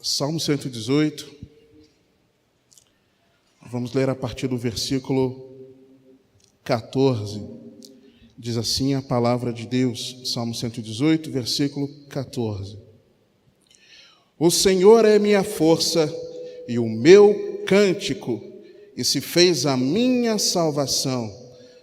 Salmo 118, vamos ler a partir do versículo 14, diz assim a palavra de Deus, Salmo 118, versículo 14. O Senhor é minha força e o meu cântico, e se fez a minha salvação.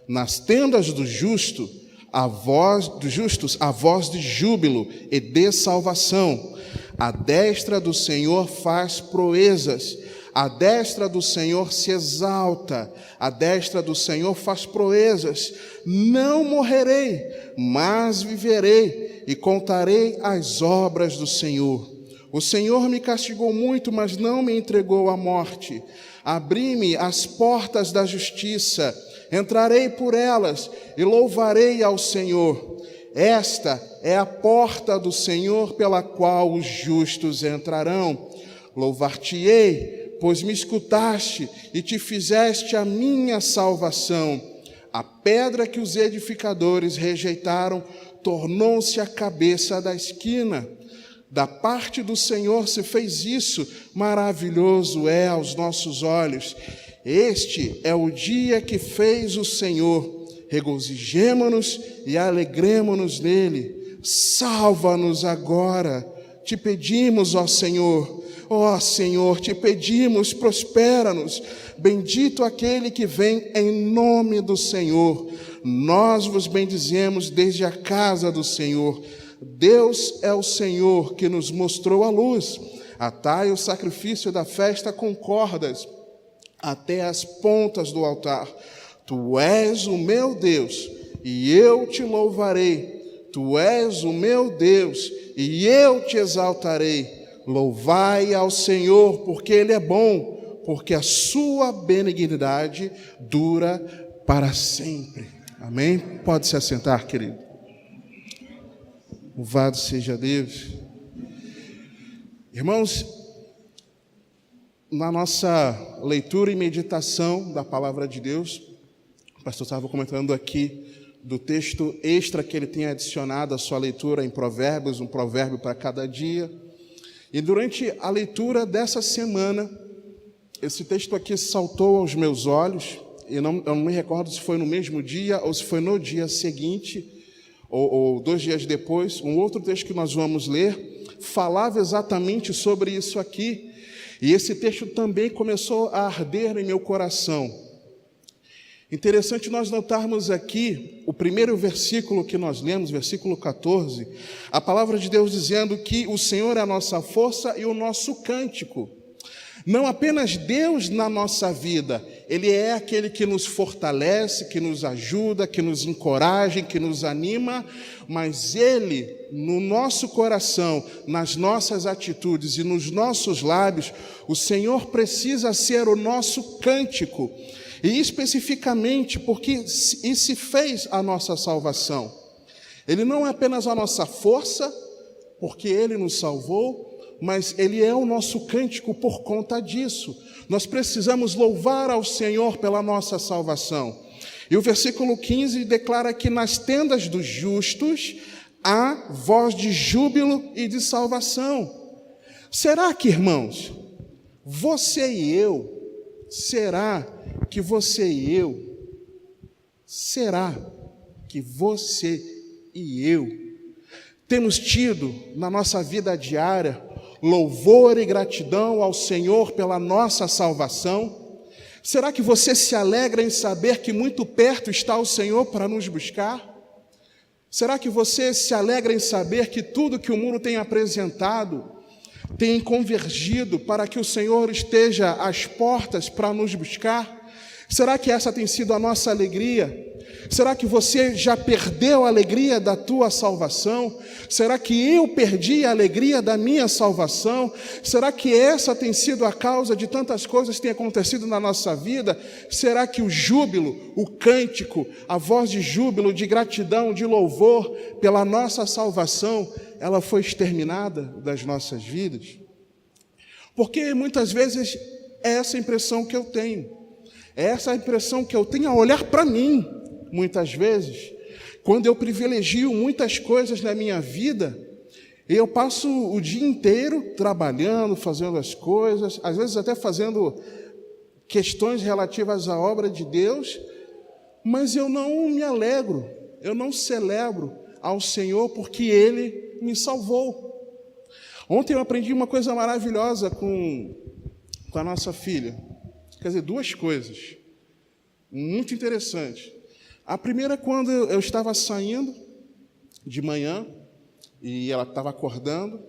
Nas tendas do justo, a voz dos justos, a voz de júbilo e de salvação. A destra do Senhor faz proezas, a destra do Senhor se exalta, a destra do Senhor faz proezas. Não morrerei, mas viverei e contarei as obras do Senhor. O Senhor me castigou muito, mas não me entregou à morte. Abri-me as portas da justiça, entrarei por elas e louvarei ao Senhor. Esta é a porta do Senhor pela qual os justos entrarão. Louvar-te-ei, pois me escutaste e te fizeste a minha salvação. A pedra que os edificadores rejeitaram tornou-se a cabeça da esquina. Da parte do Senhor se fez isso, maravilhoso é aos nossos olhos. Este é o dia que fez o Senhor. Regozijemo-nos e alegremo-nos nele. Salva-nos agora, te pedimos, ó Senhor. Ó Senhor, te pedimos, prospera-nos. Bendito aquele que vem em nome do Senhor. Nós vos bendizemos desde a casa do Senhor. Deus é o Senhor que nos mostrou a luz. Atai o sacrifício da festa com cordas até as pontas do altar. Tu és o meu Deus, e eu te louvarei. Tu és o meu Deus, e eu te exaltarei. Louvai ao Senhor, porque Ele é bom, porque a sua benignidade dura para sempre. Amém? Pode se assentar, querido. Louvado seja Deus. Irmãos, na nossa leitura e meditação da palavra de Deus, o pastor estava comentando aqui do texto extra que ele tem adicionado à sua leitura em Provérbios, um provérbio para cada dia. E durante a leitura dessa semana, esse texto aqui saltou aos meus olhos, e eu não me recordo se foi no mesmo dia ou se foi no dia seguinte, ou 2 dias depois. Um outro texto que nós vamos ler falava exatamente sobre isso aqui, e esse texto também começou a arder em meu coração. Interessante nós notarmos aqui o primeiro versículo que nós lemos, versículo 14, a palavra de Deus dizendo que o Senhor é a nossa força e o nosso cântico. Não apenas Deus na nossa vida, Ele é aquele que nos fortalece, que nos ajuda, que nos encoraja, que nos anima, mas Ele, no nosso coração, nas nossas atitudes e nos nossos lábios, o Senhor precisa ser o nosso cântico. E especificamente porque se fez a nossa salvação. Ele não é apenas a nossa força, porque Ele nos salvou, mas Ele é o nosso cântico por conta disso. Nós precisamos louvar ao Senhor pela nossa salvação. E o versículo 15 declara que nas tendas dos justos há voz de júbilo e de salvação. Será que, irmãos, você e eu, será que você e eu temos tido na nossa vida diária louvor e gratidão ao Senhor pela nossa salvação? Será que você se alegra em saber que muito perto está o Senhor para nos buscar? Será que você se alegra em saber que tudo que o mundo tem apresentado tem convergido para que o Senhor esteja às portas para nos buscar? Será que essa tem sido a nossa alegria? Será que você já perdeu a alegria da tua salvação? Será que eu perdi a alegria da minha salvação? Será que essa tem sido a causa de tantas coisas que têm acontecido na nossa vida? Será que o júbilo, o cântico, a voz de júbilo, de gratidão, de louvor pela nossa salvação, ela foi exterminada das nossas vidas? Porque muitas vezes é essa a impressão que eu tenho. É essa a impressão que eu tenho ao olhar para mim, muitas vezes, quando eu privilegio muitas coisas na minha vida, E eu passo o dia inteiro trabalhando, fazendo as coisas, às vezes até fazendo questões relativas à obra de Deus, mas eu não me alegro, eu não celebro ao Senhor porque Ele me salvou. Ontem eu aprendi uma coisa maravilhosa com a nossa filha. Quer dizer, duas coisas muito interessantes. A primeira, quando eu estava saindo de manhã, e ela estava acordando,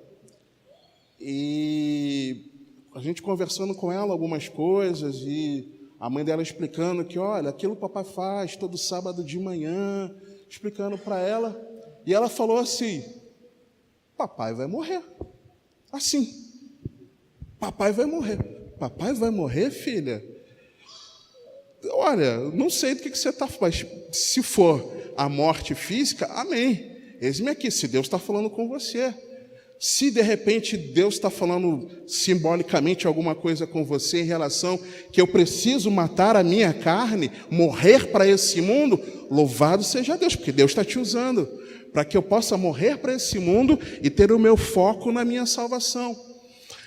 e a gente conversando com ela algumas coisas, e a mãe dela explicando que, olha, aquilo que o papai faz todo sábado de manhã, explicando para ela, e ela falou assim: papai vai morrer. Assim, papai vai morrer. Papai vai morrer, filha? Olha, não sei do que você está falando, mas se for a morte física, amém. Eis-me aqui, se Deus está falando com você. Se de repente Deus está falando simbolicamente alguma coisa com você em relação que eu preciso matar a minha carne, morrer para esse mundo, louvado seja Deus, porque Deus está te usando para que eu possa morrer para esse mundo e ter o meu foco na minha salvação.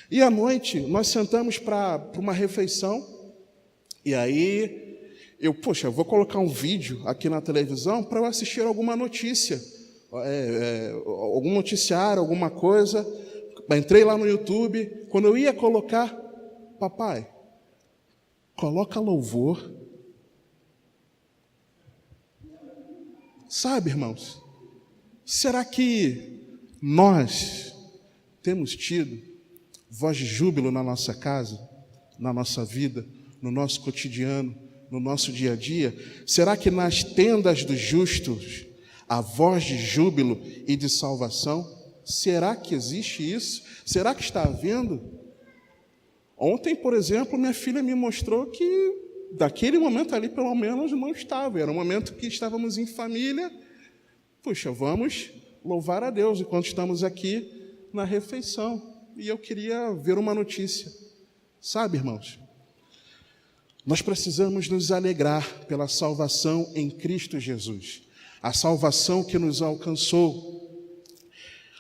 E à noite nós sentamos para uma refeição, e aí eu vou colocar um vídeo aqui na televisão para eu assistir alguma notícia, algum noticiário, alguma coisa. Entrei lá no YouTube, quando eu ia colocar, papai, coloca louvor. Sabe, irmãos, será que nós temos tido voz de júbilo na nossa casa, na nossa vida, no nosso cotidiano, no nosso dia a dia? Será que nas tendas dos justos a voz de júbilo e de salvação? Será que existe isso? Será que está havendo? Ontem, por exemplo, minha filha me mostrou que daquele momento ali, pelo menos, não estava. Era um momento que estávamos em família. Puxa, vamos louvar a Deus enquanto estamos aqui na refeição. E eu queria ver uma notícia. Sabe, irmãos, nós precisamos nos alegrar pela salvação em Cristo Jesus. A salvação que nos alcançou.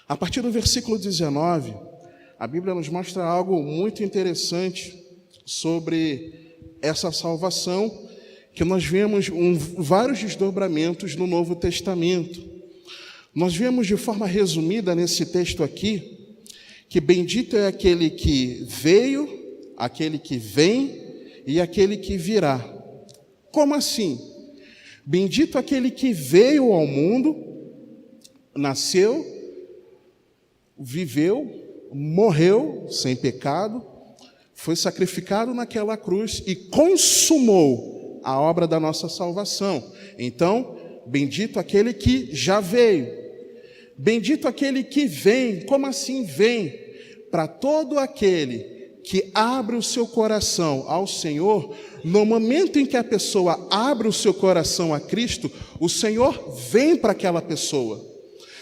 A partir do versículo 19, a Bíblia nos mostra algo muito interessante sobre essa salvação, que nós vemos vários desdobramentos no Novo Testamento. Nós vemos de forma resumida nesse texto aqui, que bendito é aquele que veio, aquele que vem e aquele que virá. Como assim? Bendito aquele que veio ao mundo, nasceu, viveu, morreu sem pecado, foi sacrificado naquela cruz e consumou a obra da nossa salvação. Então, bendito aquele que já veio. Bendito aquele que vem. Como assim vem? Para todo aquele que abre o seu coração ao Senhor. No momento em que a pessoa abre o seu coração a Cristo, o Senhor vem para aquela pessoa.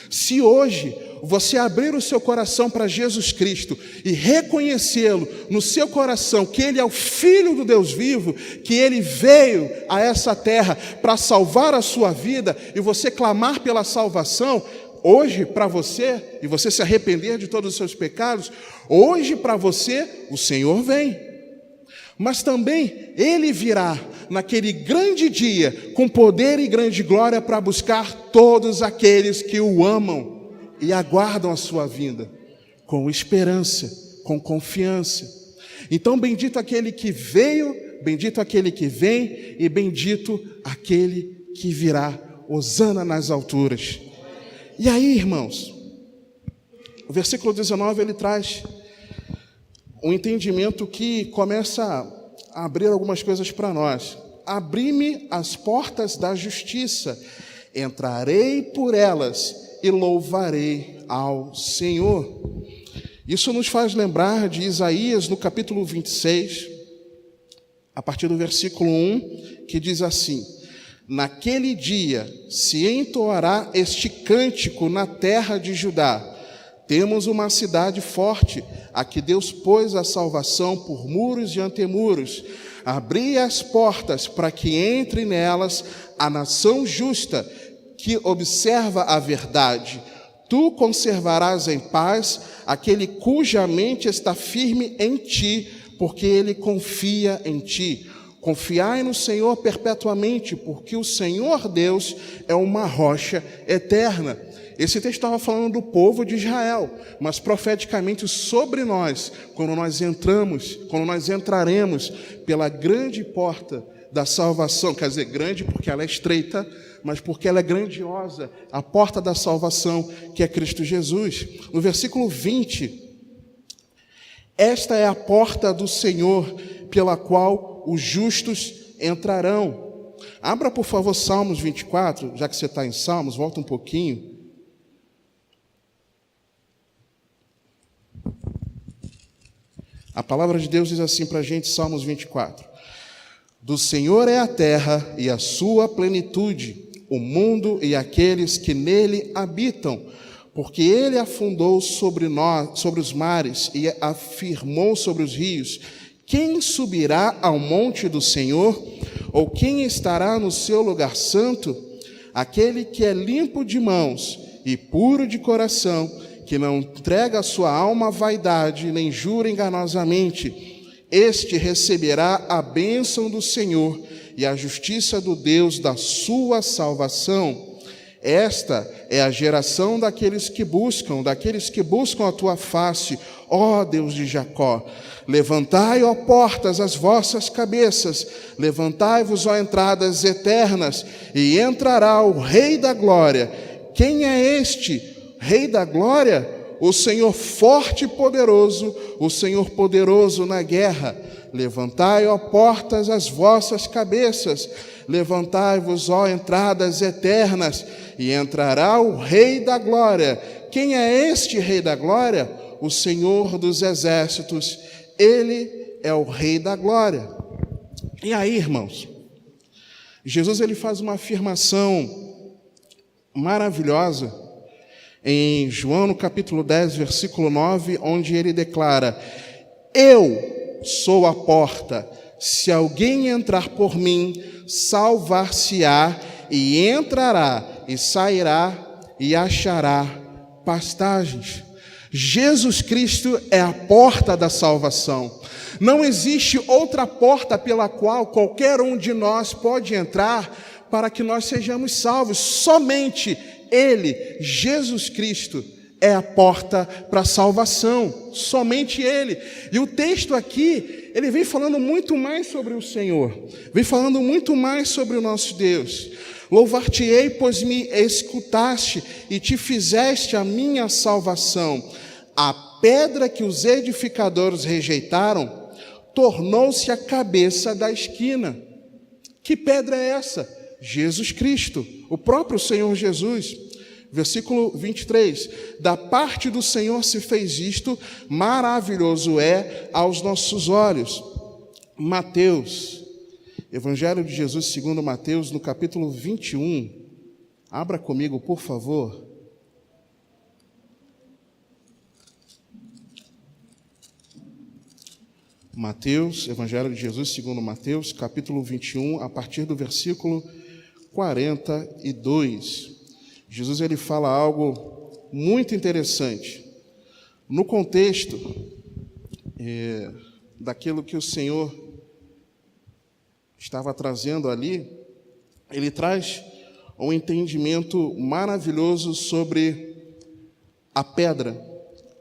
Se hoje você abrir o seu coração para Jesus Cristo e reconhecê-lo no seu coração, que Ele é o Filho do Deus vivo, que Ele veio a essa terra para salvar a sua vida, e você clamar pela salvação, hoje para você, e você se arrepender de todos os seus pecados, hoje para você, o Senhor vem. Mas também Ele virá naquele grande dia, com poder e grande glória, para buscar todos aqueles que o amam e aguardam a sua vinda, com esperança, com confiança. Então, bendito aquele que veio, bendito aquele que vem, e bendito aquele que virá. Hosana nas alturas. E aí, irmãos, o versículo 19, ele traz um entendimento que começa a abrir algumas coisas para nós. Abri-me as portas da justiça, entrarei por elas e louvarei ao Senhor. Isso nos faz lembrar de Isaías no capítulo 26, a partir do versículo 1, que diz assim: naquele dia se entoará este cântico na terra de Judá. Temos uma cidade forte, a que Deus pôs a salvação por muros e antemuros. Abri as portas para que entre nelas a nação justa, que observa a verdade. Tu conservarás em paz aquele cuja mente está firme em ti, porque ele confia em ti. Confiai no Senhor perpetuamente, porque o Senhor Deus é uma rocha eterna. Esse texto estava falando do povo de Israel, mas profeticamente sobre nós, quando nós entraremos pela grande porta da salvação, quer dizer, grande porque ela é estreita, mas porque ela é grandiosa, a porta da salvação, que é Cristo Jesus. No versículo 20, esta é a porta do Senhor, pela qual os justos entrarão. Abra, por favor, Salmos 24, já que você está em Salmos, volta um pouquinho. A palavra de Deus diz assim para a gente, Salmos 24. Do Senhor é a terra e a sua plenitude, o mundo e aqueles que nele habitam, porque ele afundou sobre os mares e afirmou sobre os rios. Quem subirá ao monte do Senhor? Ou quem estará no seu lugar santo? Aquele que é limpo de mãos e puro de coração, que não entrega a sua alma à vaidade, nem jura enganosamente. Este receberá a bênção do Senhor e a justiça do Deus da sua salvação. Esta é a geração daqueles que buscam a tua face, ó Deus de Jacó. Levantai, ó portas, as vossas cabeças, levantai-vos, ó entradas eternas, e entrará o Rei da Glória. Quem é este Rei da Glória? O Senhor forte e poderoso, o Senhor poderoso na guerra. Levantai, ó portas, as vossas cabeças, levantai-vos, ó entradas eternas, e entrará o Rei da Glória. Quem é este Rei da Glória? O Senhor dos exércitos, ele é o Rei da Glória. E aí, irmãos, Jesus ele faz uma afirmação maravilhosa em João, no capítulo 10, versículo 9, onde ele declara: eu sou a porta, se alguém entrar por mim, salvar-se-á, e entrará, e sairá, e achará pastagens. Jesus Cristo é a porta da salvação. Não existe outra porta pela qual qualquer um de nós pode entrar para que nós sejamos salvos. Somente Ele, Jesus Cristo, é a porta para a salvação. Somente Ele. E o texto aqui, ele vem falando muito mais sobre o Senhor. Vem falando muito mais sobre o nosso Deus. Louvar-te-ei, pois me escutaste e te fizeste a minha salvação. A pedra que os edificadores rejeitaram tornou-se a cabeça da esquina. Que pedra é essa? Jesus Cristo, o próprio Senhor Jesus. Versículo 23. Da parte do Senhor se fez isto, maravilhoso é aos nossos olhos. Mateus, Evangelho de Jesus segundo Mateus, no capítulo 21. Abra comigo, por favor. Mateus, Evangelho de Jesus segundo Mateus, capítulo 21, a partir do versículo 42. Jesus ele fala algo muito interessante. No contexto daquilo que o Senhor estava trazendo ali, ele traz um entendimento maravilhoso sobre a pedra.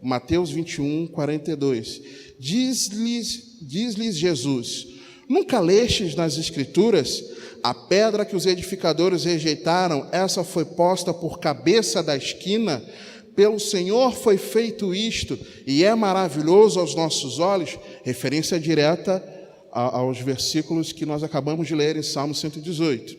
Mateus 21, 42. Diz-lhes Jesus: nunca lestes nas Escrituras? A pedra que os edificadores rejeitaram, essa foi posta por cabeça da esquina. Pelo Senhor foi feito isto, e é maravilhoso aos nossos olhos. Referência direta aos versículos que nós acabamos de ler em Salmo 118.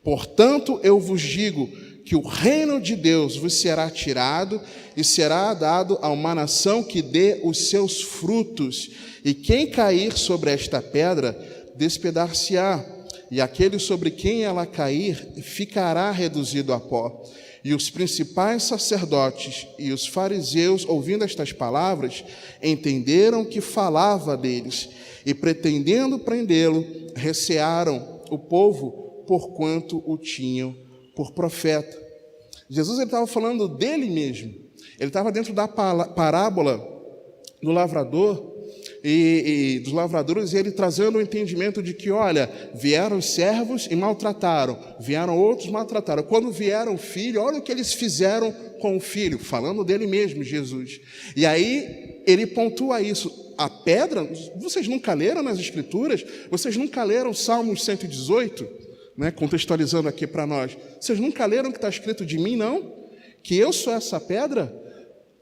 Portanto, eu vos digo que o reino de Deus vos será tirado e será dado a uma nação que dê os seus frutos. E quem cair sobre esta pedra, despedar-se-á, e aquele sobre quem ela cair, ficará reduzido a pó. E os principais sacerdotes e os fariseus, ouvindo estas palavras, entenderam que falava deles, e pretendendo prendê-lo, recearam o povo, porquanto o tinham por profeta. Jesus estava falando dele mesmo. Ele estava dentro da parábola do lavrador e dos lavradores, e ele trazendo o entendimento de que, olha, vieram os servos e maltrataram, vieram outros e maltrataram. Quando vieram o filho, olha o que eles fizeram com o filho, falando dele mesmo, Jesus. E aí ele pontua isso. A pedra, vocês nunca leram nas Escrituras? Vocês nunca leram Salmos 118? Né, contextualizando aqui para nós. Vocês nunca leram que está escrito de mim, não? Que eu sou essa pedra,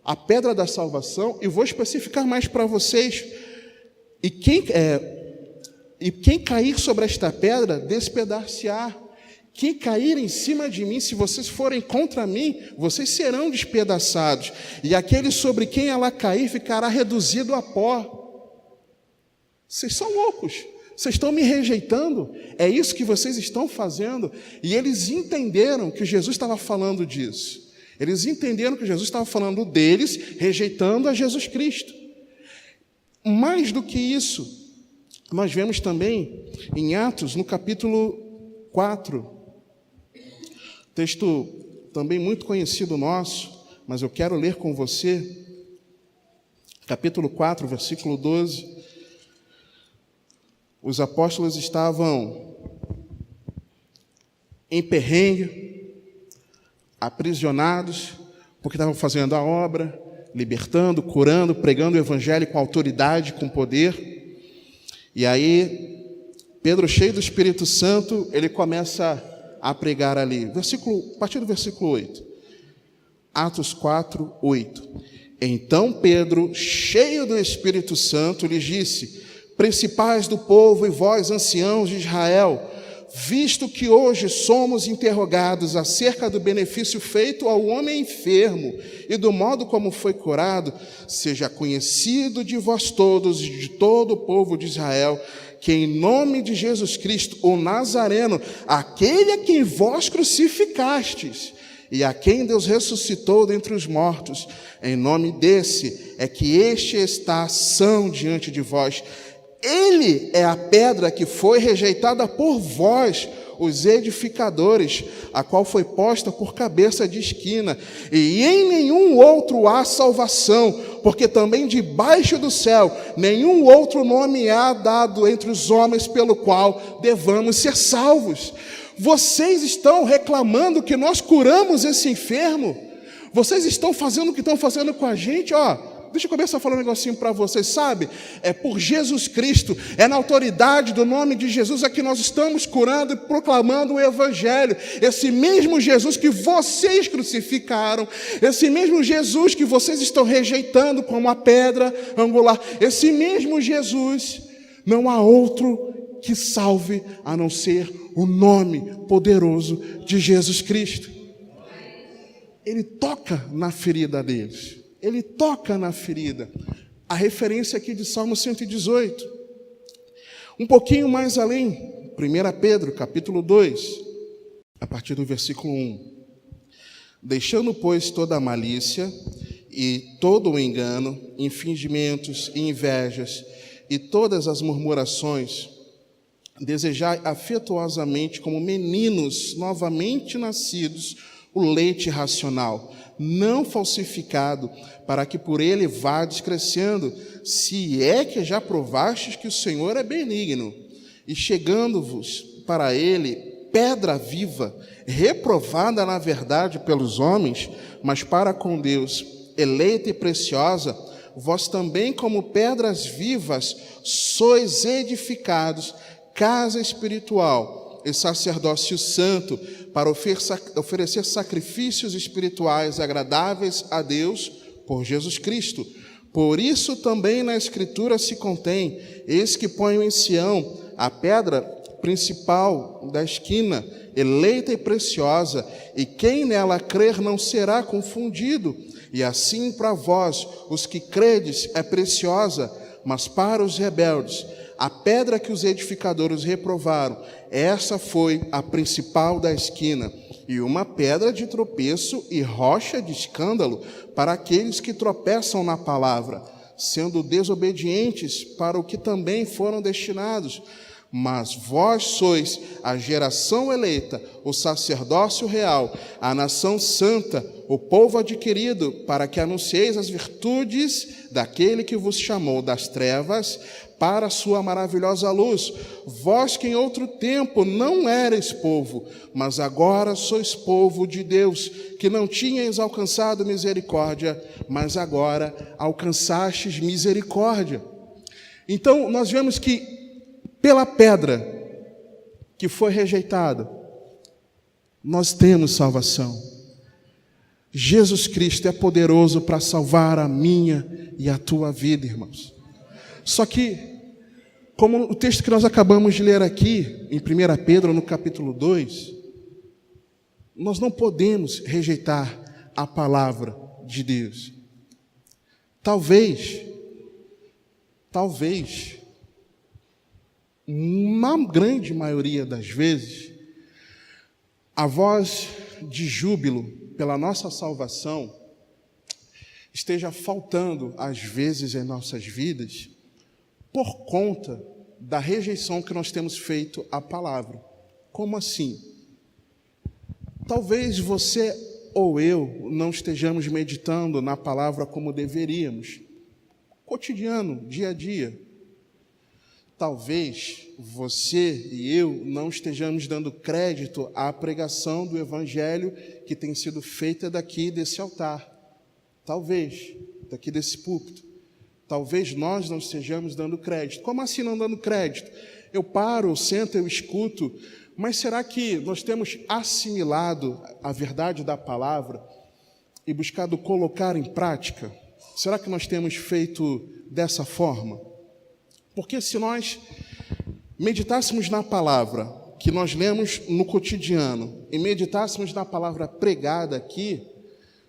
a pedra da salvação, e vou especificar mais para vocês. E quem cair sobre esta pedra, despedaçar-se-á. Quem cair em cima de mim, se vocês forem contra mim, vocês serão despedaçados. E aquele sobre quem ela cair ficará reduzido a pó. Vocês são loucos. Vocês estão me rejeitando? É isso que vocês estão fazendo? E eles entenderam que Jesus estava falando disso. Eles entenderam que Jesus estava falando deles, rejeitando a Jesus Cristo. Mais do que isso, nós vemos também em Atos, no capítulo 4, texto também muito conhecido nosso, mas eu quero ler com você, capítulo 4, versículo 12. Os apóstolos estavam em perrengue, aprisionados, porque estavam fazendo a obra, libertando, curando, pregando o evangelho com autoridade, com poder. E aí, Pedro, cheio do Espírito Santo, ele começa a pregar ali. A partir do versículo 8. Atos 4, 8. Então Pedro, cheio do Espírito Santo, lhes disse: principais do povo e vós, anciãos de Israel, visto que hoje somos interrogados acerca do benefício feito ao homem enfermo e do modo como foi curado, seja conhecido de vós todos e de todo o povo de Israel, que em nome de Jesus Cristo, o Nazareno, aquele a quem vós crucificastes e a quem Deus ressuscitou dentre os mortos, em nome desse é que este está são diante de vós. Ele é a pedra que foi rejeitada por vós, os edificadores, a qual foi posta por cabeça de esquina, e em nenhum outro há salvação, porque também debaixo do céu nenhum outro nome há dado entre os homens pelo qual devamos ser salvos. Vocês estão reclamando que nós curamos esse enfermo? Vocês estão fazendo o que estão fazendo com a gente? Deixa eu começar a falar um negocinho para vocês, sabe? É por Jesus Cristo, é na autoridade do nome de Jesus é que nós estamos curando e proclamando o Evangelho. Esse mesmo Jesus que vocês crucificaram, esse mesmo Jesus que vocês estão rejeitando como a pedra angular, esse mesmo Jesus, não há outro que salve a não ser o nome poderoso de Jesus Cristo. Ele toca na ferida deles. Ele toca na ferida. A referência aqui de Salmo 118. Um pouquinho mais além, 1 Pedro, capítulo 2, a partir do versículo 1. Deixando, pois, toda a malícia e todo o engano, infingimentos e invejas e todas as murmurações, desejai afetuosamente como meninos novamente nascidos o leite racional, não falsificado, para que por ele vades crescendo, se é que já provastes que o Senhor é benigno, e chegando-vos para ele pedra viva, reprovada na verdade pelos homens, mas para com Deus eleita e preciosa, vós também como pedras vivas sois edificados, casa espiritual e sacerdócio santo, para oferecer sacrifícios espirituais agradáveis a Deus por Jesus Cristo. Por isso também na Escritura se contém: eis que ponho em Sião a pedra principal da esquina, eleita e preciosa, e quem nela crer não será confundido. E assim para vós, os que credes, é preciosa, mas para os rebeldes, a pedra que os edificadores reprovaram, essa foi a principal da esquina, e uma pedra de tropeço e rocha de escândalo para aqueles que tropeçam na palavra, sendo desobedientes para o que também foram destinados. Mas vós sois a geração eleita, o sacerdócio real, a nação santa, o povo adquirido, para que anuncieis as virtudes daquele que vos chamou das trevas para a sua maravilhosa luz. Vós que em outro tempo não erais povo, mas agora sois povo de Deus, que não tinhais alcançado misericórdia, mas agora alcançastes misericórdia. Então, nós vemos que pela pedra que foi rejeitada, nós temos salvação. Jesus Cristo é poderoso para salvar a minha e a tua vida, irmãos. Só que, como o texto que nós acabamos de ler aqui, em 1 Pedro, no capítulo 2, nós não podemos rejeitar a palavra de Deus. Talvez, na grande maioria das vezes, a voz de júbilo pela nossa salvação esteja faltando, às vezes, em nossas vidas, por conta da rejeição que nós temos feito à palavra. Como assim? Talvez você ou eu não estejamos meditando na palavra como deveríamos, cotidiano, dia a dia. Talvez você e eu não estejamos dando crédito à pregação do Evangelho que tem sido feita daqui desse altar. Talvez, daqui desse púlpito. Talvez nós não estejamos dando crédito. Como assim não dando crédito? Eu paro, eu sento, eu escuto, mas será que nós temos assimilado a verdade da palavra e buscado colocar em prática? Será que nós temos feito dessa forma? Porque se nós meditássemos na palavra que nós lemos no cotidiano e meditássemos na palavra pregada aqui,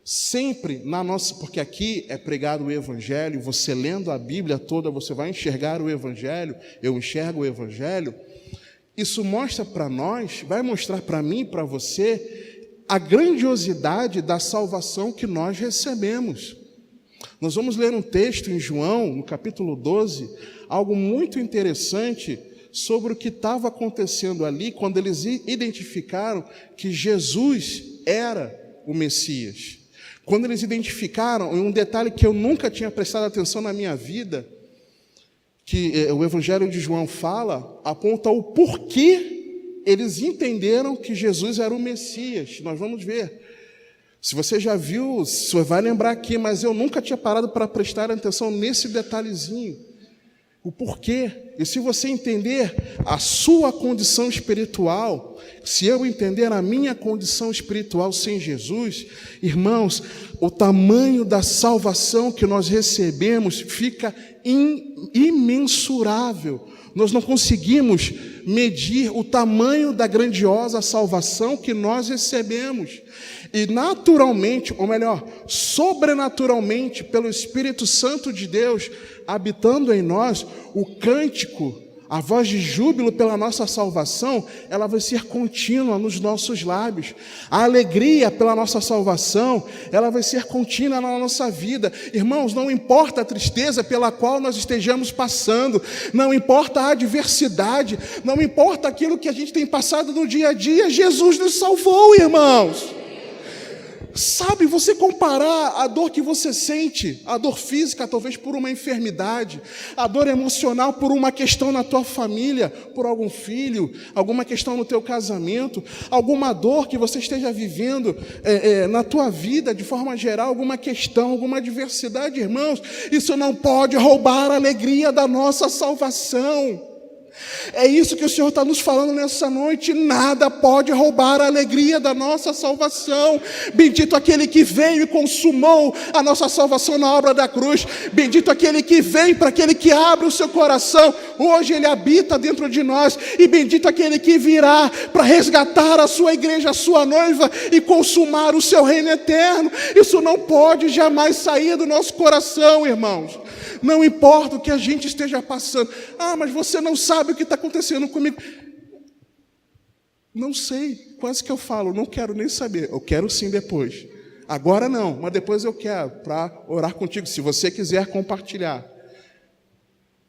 sempre na nossa, porque aqui é pregado o Evangelho, você lendo a Bíblia toda, você vai enxergar o Evangelho, eu enxergo o Evangelho, isso mostra para nós, vai mostrar para mim e para você a grandiosidade da salvação que nós recebemos. Nós vamos ler um texto em João, no capítulo 12, algo muito interessante sobre o que estava acontecendo ali quando eles identificaram que Jesus era o Messias. Quando eles identificaram, e um detalhe que eu nunca tinha prestado atenção na minha vida, que o Evangelho de João fala, aponta o porquê eles entenderam que Jesus era o Messias. Nós vamos ver. Se você já viu, você vai lembrar aqui, mas eu nunca tinha parado para prestar atenção nesse detalhezinho. O porquê. E se você entender a sua condição espiritual, se eu entender a minha condição espiritual sem Jesus, irmãos, o tamanho da salvação que nós recebemos fica imensurável. Nós não conseguimos medir o tamanho da grandiosa salvação que nós recebemos. E naturalmente, ou melhor, sobrenaturalmente, pelo Espírito Santo de Deus habitando em nós, o cântico, a voz de júbilo pela nossa salvação, ela vai ser contínua nos nossos lábios. A alegria pela nossa salvação, ela vai ser contínua na nossa vida. Irmãos, não importa a tristeza pela qual nós estejamos passando, não importa a adversidade, não importa aquilo que a gente tem passado no dia a dia, Jesus nos salvou, irmãos. Sabe, você comparar a dor que você sente, a dor física, talvez por uma enfermidade, a dor emocional por uma questão na tua família, por algum filho, alguma questão no teu casamento, alguma dor que você esteja vivendo na tua vida, de forma geral, alguma questão, alguma adversidade, irmãos, isso não pode roubar a alegria da nossa salvação. É isso que o Senhor está nos falando nessa noite. Nada pode roubar a alegria da nossa salvação. Bendito aquele que veio e consumou a nossa salvação na obra da cruz. Bendito aquele que vem, para aquele que abre o seu coração. Hoje ele habita dentro de nós. E bendito aquele que virá para resgatar a sua igreja, a sua noiva, e consumar o seu reino eterno. Isso não pode jamais sair do nosso coração, irmãos. Não importa o que a gente esteja passando. Ah, mas você não sabe o que está acontecendo comigo. Não sei. Quase que eu falo, não quero nem saber. Eu quero sim depois. Agora não, mas depois eu quero, para orar contigo, se você quiser compartilhar.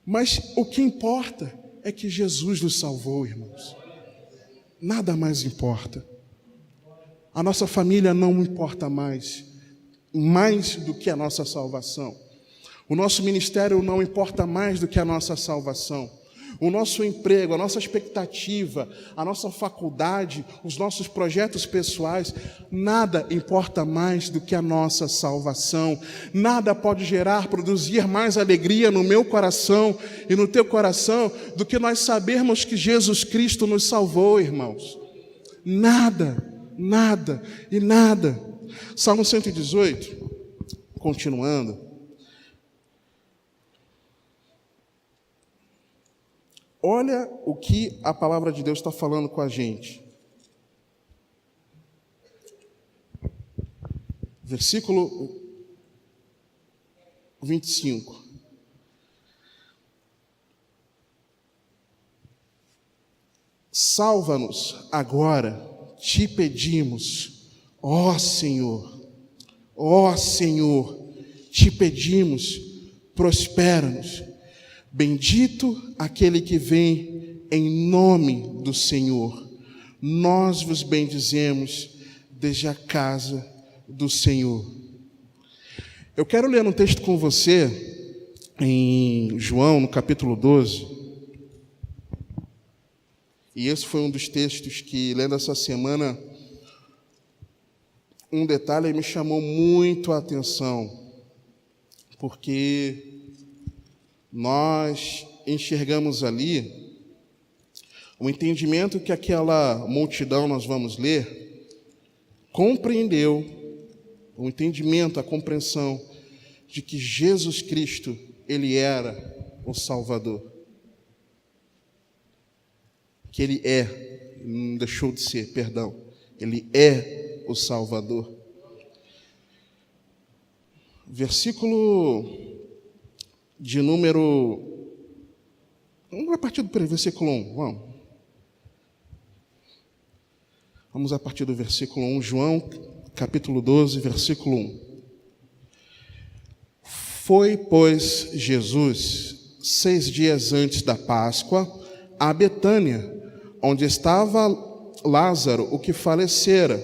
Mas o que importa é que Jesus nos salvou, irmãos. Nada mais importa. A nossa família não importa mais do que a nossa salvação. O nosso ministério não importa mais do que a nossa salvação. O nosso emprego, a nossa expectativa, a nossa faculdade, os nossos projetos pessoais, nada importa mais do que a nossa salvação. Nada pode produzir mais alegria no meu coração e no teu coração do que nós sabermos que Jesus Cristo nos salvou, irmãos. Nada, nada e nada. Salmo 118, continuando. Olha o que a palavra de Deus está falando com a gente. Versículo 25. Salva-nos agora, te pedimos, ó Senhor, te pedimos, prospera-nos. Bendito aquele que vem em nome do Senhor. Nós vos bendizemos desde a casa do Senhor. Eu quero ler um texto com você em João, no capítulo 12. E esse foi um dos textos que, lendo essa semana, um detalhe me chamou muito a atenção, porque nós enxergamos ali o entendimento que aquela multidão, nós vamos ler, compreendeu, o entendimento, a compreensão de que Jesus Cristo, Ele era o Salvador. Que Ele não deixou de ser, perdão, Ele é o Salvador. Versículo de número... Vamos a partir do versículo 1, Vamos a partir do versículo 1, João, capítulo 12, versículo 1. Foi, pois, Jesus, 6 dias antes da Páscoa, a Betânia, onde estava Lázaro, o que falecera,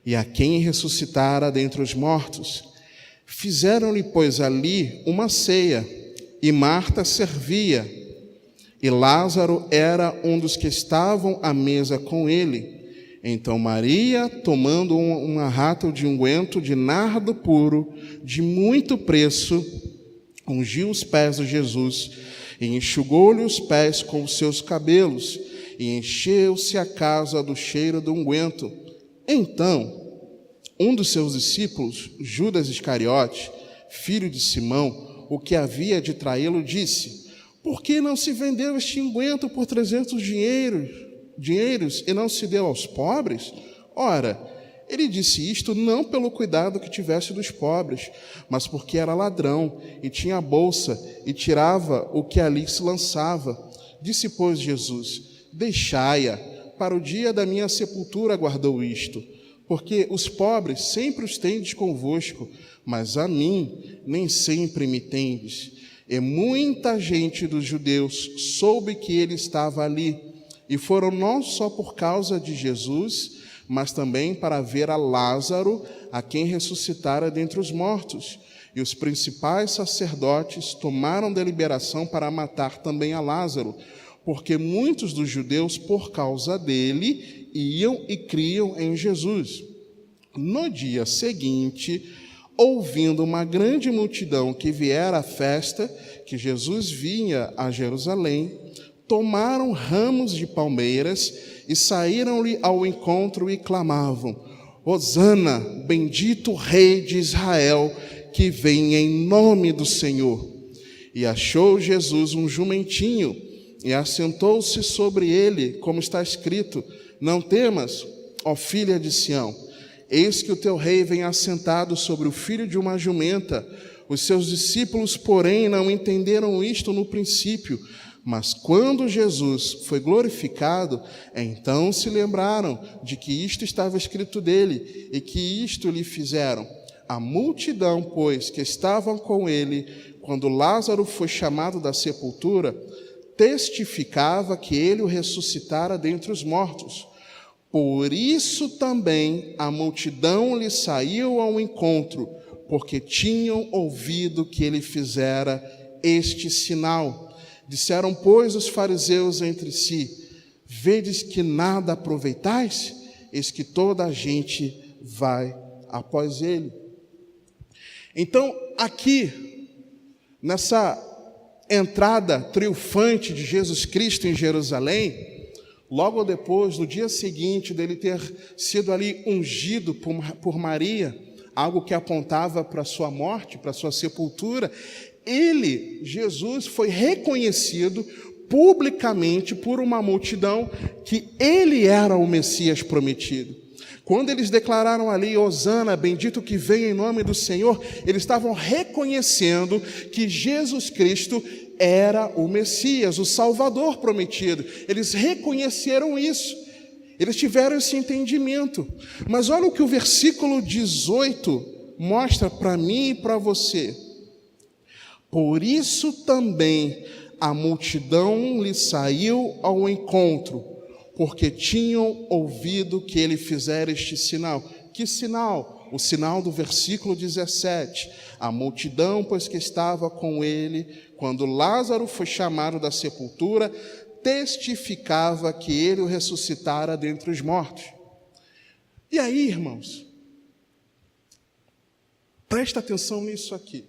e a quem ressuscitara dentre os mortos. Fizeram-lhe, pois, ali uma ceia, e Marta servia, e Lázaro era um dos que estavam à mesa com ele. Então Maria, tomando uma rata de unguento de nardo puro, de muito preço, ungiu os pés de Jesus, e enxugou-lhe os pés com os seus cabelos, e encheu-se a casa do cheiro do unguento. Então, um dos seus discípulos, Judas Iscariote, filho de Simão, o que havia de traí-lo, disse: por que não se vendeu este unguento por 300 dinheiros e não se deu aos pobres? Ora, ele disse isto não pelo cuidado que tivesse dos pobres, mas porque era ladrão e tinha a bolsa e tirava o que ali se lançava. Disse, pois, Jesus: deixai-a, para o dia da minha sepultura guardou isto. Porque os pobres sempre os tendes convosco, mas a mim nem sempre me tendes. E muita gente dos judeus soube que ele estava ali, e foram não só por causa de Jesus, mas também para ver a Lázaro, a quem ressuscitara dentre os mortos. E os principais sacerdotes tomaram deliberação para matar também a Lázaro, porque muitos dos judeus, por causa dele, iam e criam em Jesus. No dia seguinte, ouvindo uma grande multidão que viera à festa, que Jesus vinha a Jerusalém, tomaram ramos de palmeiras e saíram-lhe ao encontro e clamavam: Hosana, bendito o Rei de Israel, que vem em nome do Senhor. E achou Jesus um jumentinho, e assentou-se sobre ele, como está escrito: não temas, ó filha de Sião, eis que o teu rei vem assentado sobre o filho de uma jumenta. Os seus discípulos, porém, não entenderam isto no princípio, mas quando Jesus foi glorificado, então se lembraram de que isto estava escrito dele, e que isto lhe fizeram. A multidão, pois, que estavam com ele, quando Lázaro foi chamado da sepultura, testificava que ele o ressuscitara dentre os mortos. Por isso também a multidão lhe saiu ao encontro, porque tinham ouvido que ele fizera este sinal. Disseram, pois, os fariseus entre si: vedes que nada aproveitais? Eis que toda a gente vai após ele. Então, aqui, nessa entrada triunfante de Jesus Cristo em Jerusalém, logo depois, no dia seguinte dele ter sido ali ungido por Maria, algo que apontava para a sua morte, para a sua sepultura, Jesus, foi reconhecido publicamente por uma multidão que ele era o Messias prometido. Quando eles declararam ali, Hosana, bendito que vem em nome do Senhor, eles estavam reconhecendo que Jesus Cristo era o Messias, o Salvador prometido. Eles reconheceram isso, eles tiveram esse entendimento. Mas olha o que o versículo 18 mostra para mim e para você. Por isso também a multidão lhe saiu ao encontro, porque tinham ouvido que ele fizera este sinal. Que sinal? O sinal do versículo 17. A multidão, pois que estava com ele, quando Lázaro foi chamado da sepultura, testificava que ele o ressuscitara dentre os mortos. E aí, irmãos, presta atenção nisso aqui.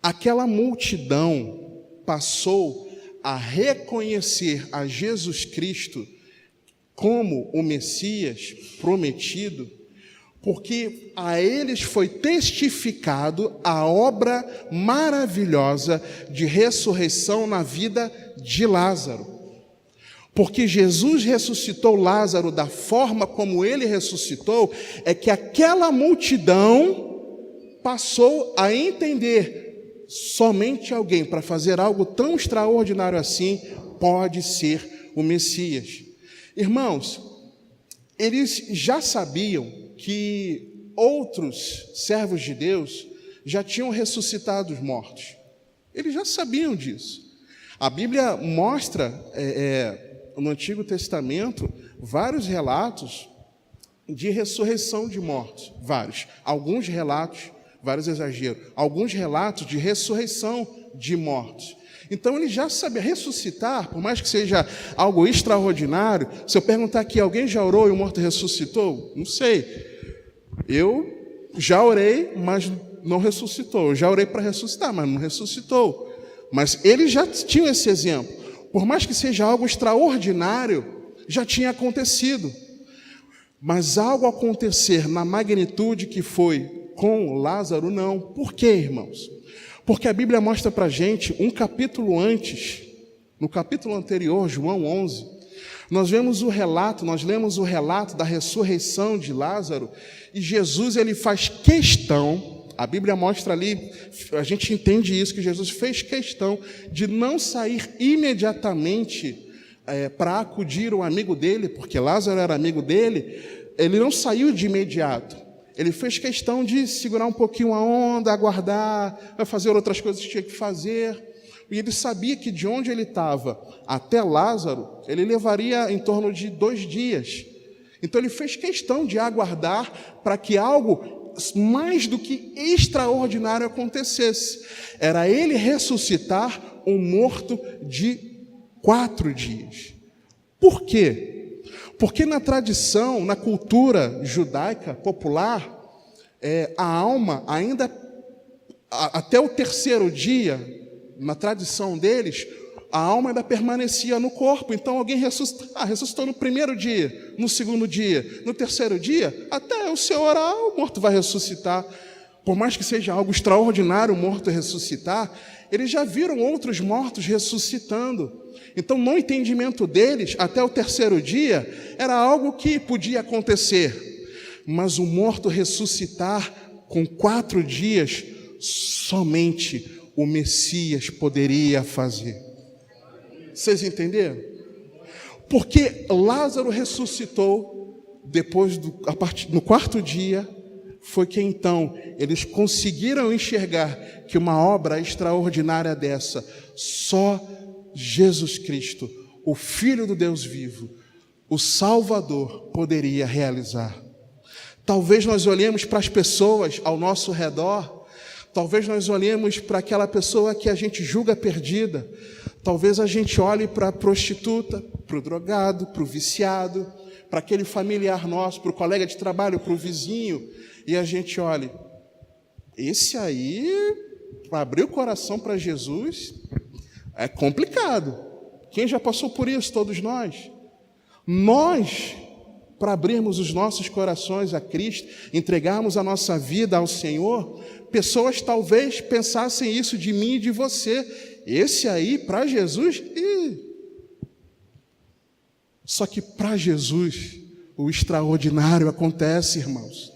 Aquela multidão passou a reconhecer a Jesus Cristo como o Messias prometido, porque a eles foi testificado a obra maravilhosa de ressurreição na vida de Lázaro. Porque Jesus ressuscitou Lázaro da forma como ele ressuscitou, é que aquela multidão passou a entender: somente alguém para fazer algo tão extraordinário assim pode ser o Messias. Irmãos, eles já sabiam que outros servos de Deus já tinham ressuscitado os mortos. Eles já sabiam disso. A Bíblia mostra, no Antigo Testamento, vários relatos de ressurreição de mortos. Vários. Alguns relatos, vários exageros, alguns relatos de ressurreição de mortos. Então ele já sabe ressuscitar, por mais que seja algo extraordinário. Se eu perguntar aqui, alguém já orou e o morto ressuscitou? Não sei. Eu já orei, mas não ressuscitou. Eu já orei para ressuscitar, mas não ressuscitou. Mas eles já tinham esse exemplo. Por mais que seja algo extraordinário, já tinha acontecido. Mas algo acontecer na magnitude que foi com Lázaro, não. Por quê, irmãos? Porque a Bíblia mostra para a gente, um capítulo antes, no capítulo anterior, João 11, nós lemos o relato da ressurreição de Lázaro, e Jesus, ele faz questão, a Bíblia mostra ali, a gente entende isso, que Jesus fez questão de não sair imediatamente para acudir o amigo dele, porque Lázaro era amigo dele. Ele não saiu de imediato. Ele fez questão de segurar um pouquinho a onda, aguardar, fazer outras coisas que tinha que fazer. E ele sabia que de onde ele estava até Lázaro, ele levaria em torno de 2 dias. Então ele fez questão de aguardar para que algo mais do que extraordinário acontecesse. Era ele ressuscitar um morto de 4 dias. Por quê? Porque na tradição, na cultura judaica popular, a alma ainda, até o 3º dia, na tradição deles, a alma ainda permanecia no corpo. Então alguém ressuscitou no 1º dia, no 2º dia, no 3º dia, até o Senhor orar, o morto vai ressuscitar. Por mais que seja algo extraordinário o morto ressuscitar, eles já viram outros mortos ressuscitando. Então, no entendimento deles, até o 3º dia, era algo que podia acontecer. Mas o morto ressuscitar com 4 dias, somente o Messias poderia fazer. Vocês entenderam? Porque Lázaro ressuscitou depois no 4º dia, foi que então eles conseguiram enxergar que uma obra extraordinária dessa, só Jesus Cristo, o Filho do Deus vivo, o Salvador, poderia realizar. Talvez nós olhemos para as pessoas ao nosso redor, talvez nós olhemos para aquela pessoa que a gente julga perdida, talvez a gente olhe para a prostituta, para o drogado, para o viciado, para aquele familiar nosso, para o colega de trabalho, para o vizinho, e a gente olhe, esse aí, para abrir o coração para Jesus, é complicado. Quem já passou por isso? Todos nós. Nós, para abrirmos os nossos corações a Cristo, entregarmos a nossa vida ao Senhor, pessoas talvez pensassem isso de mim e de você. Esse aí, para Jesus, Só que para Jesus, o extraordinário acontece, irmãos.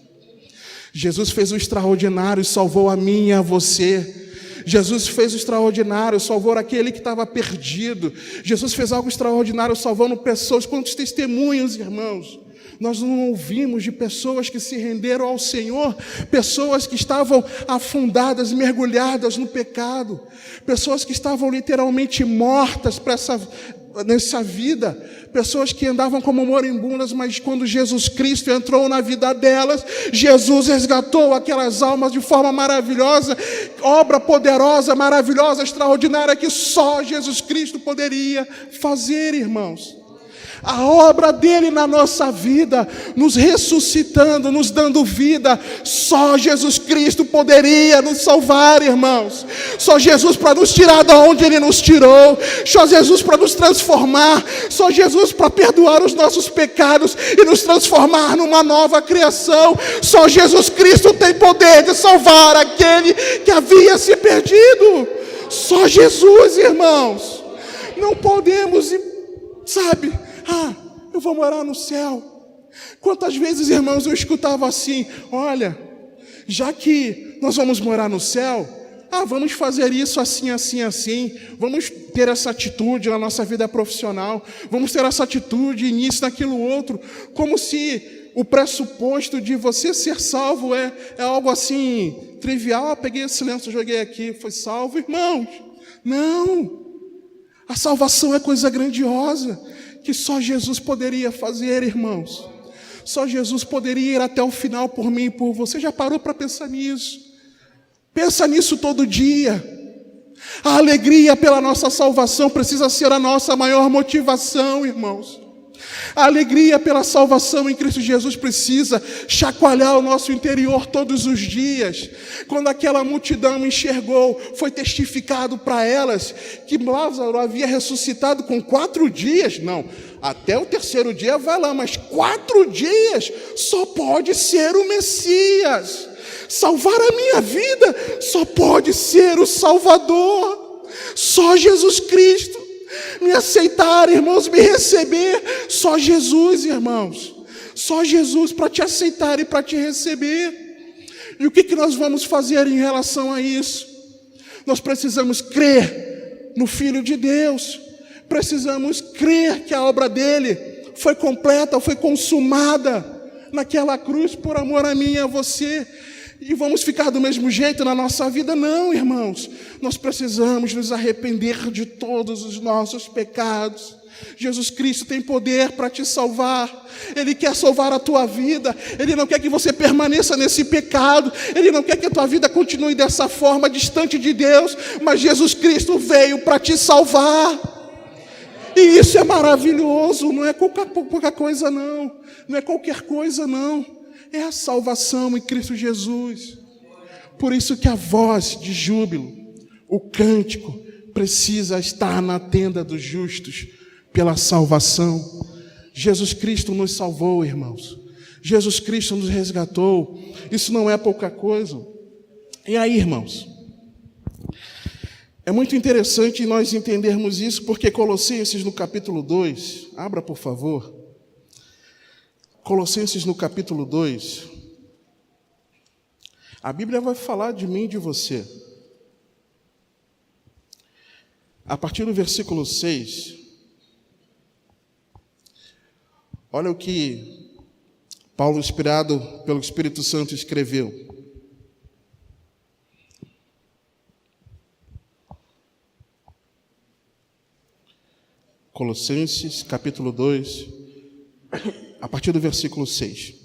Jesus fez o extraordinário e salvou a mim e a você. Jesus fez o extraordinário, salvou aquele que estava perdido. Jesus fez algo extraordinário, salvando pessoas. Quantos testemunhos, irmãos, nós não ouvimos de pessoas que se renderam ao Senhor, pessoas que estavam afundadas, mergulhadas no pecado, pessoas que estavam literalmente mortas nessa vida, pessoas que andavam como moribundas, mas quando Jesus Cristo entrou na vida delas, Jesus resgatou aquelas almas de forma maravilhosa, obra poderosa, maravilhosa, extraordinária, que só Jesus Cristo poderia fazer, irmãos. A obra dele na nossa vida, nos ressuscitando, nos dando vida, só Jesus Cristo poderia nos salvar, irmãos. Só Jesus para nos tirar de onde ele nos tirou, só Jesus para nos transformar, só Jesus para perdoar os nossos pecados e nos transformar numa nova criação. Só Jesus Cristo tem poder de salvar aquele que havia se perdido. Só Jesus, irmãos. Não podemos, eu vou morar no céu. Quantas vezes, irmãos, eu escutava assim: olha, já que nós vamos morar no céu, vamos fazer isso assim, assim, assim, vamos ter essa atitude na nossa vida profissional, vamos ter essa atitude nisso, naquilo outro, como se o pressuposto de você ser salvo é algo assim, trivial. Peguei esse lenço, joguei aqui, foi salvo. Irmãos, não, a salvação é coisa grandiosa, que só Jesus poderia fazer, irmãos. Só Jesus poderia ir até o final por mim e por você. Já parou para pensar nisso? Pensa nisso todo dia. A alegria pela nossa salvação precisa ser a nossa maior motivação, irmãos. A alegria pela salvação em Cristo Jesus precisa chacoalhar o nosso interior todos os dias. Quando aquela multidão enxergou, foi testificado para elas que Lázaro havia ressuscitado com 4 dias. Não, até o 3º dia vai lá, mas 4 dias só pode ser o Messias. Salvar a minha vida só pode ser o Salvador. Só Jesus Cristo. Me aceitar, irmãos, me receber, só Jesus, irmãos. Só Jesus para te aceitar e para te receber. E o que nós vamos fazer em relação a isso? Nós precisamos crer no Filho de Deus. Precisamos crer que a obra dele foi completa, foi consumada naquela cruz por amor a mim e a você. E vamos ficar do mesmo jeito na nossa vida? Não, irmãos. Nós precisamos nos arrepender de todos os nossos pecados. Jesus Cristo tem poder para te salvar. Ele quer salvar a tua vida. Ele não quer que você permaneça nesse pecado. Ele não quer que a tua vida continue dessa forma, distante de Deus. Mas Jesus Cristo veio para te salvar. E isso é maravilhoso. Não é pouca coisa, não. Não é qualquer coisa, não. É a salvação em Cristo Jesus. Por isso que a voz de júbilo, o cântico, precisa estar na tenda dos justos pela salvação. Jesus Cristo nos salvou, irmãos. Jesus Cristo nos resgatou. Isso não é pouca coisa. E aí, irmãos, é muito interessante nós entendermos isso, porque Colossenses no capítulo 2, abra por favor. Colossenses no capítulo 2, a Bíblia vai falar de mim e de você. A partir do versículo 6, olha o que Paulo, inspirado pelo Espírito Santo, escreveu: Colossenses, capítulo 2, a partir do versículo 6.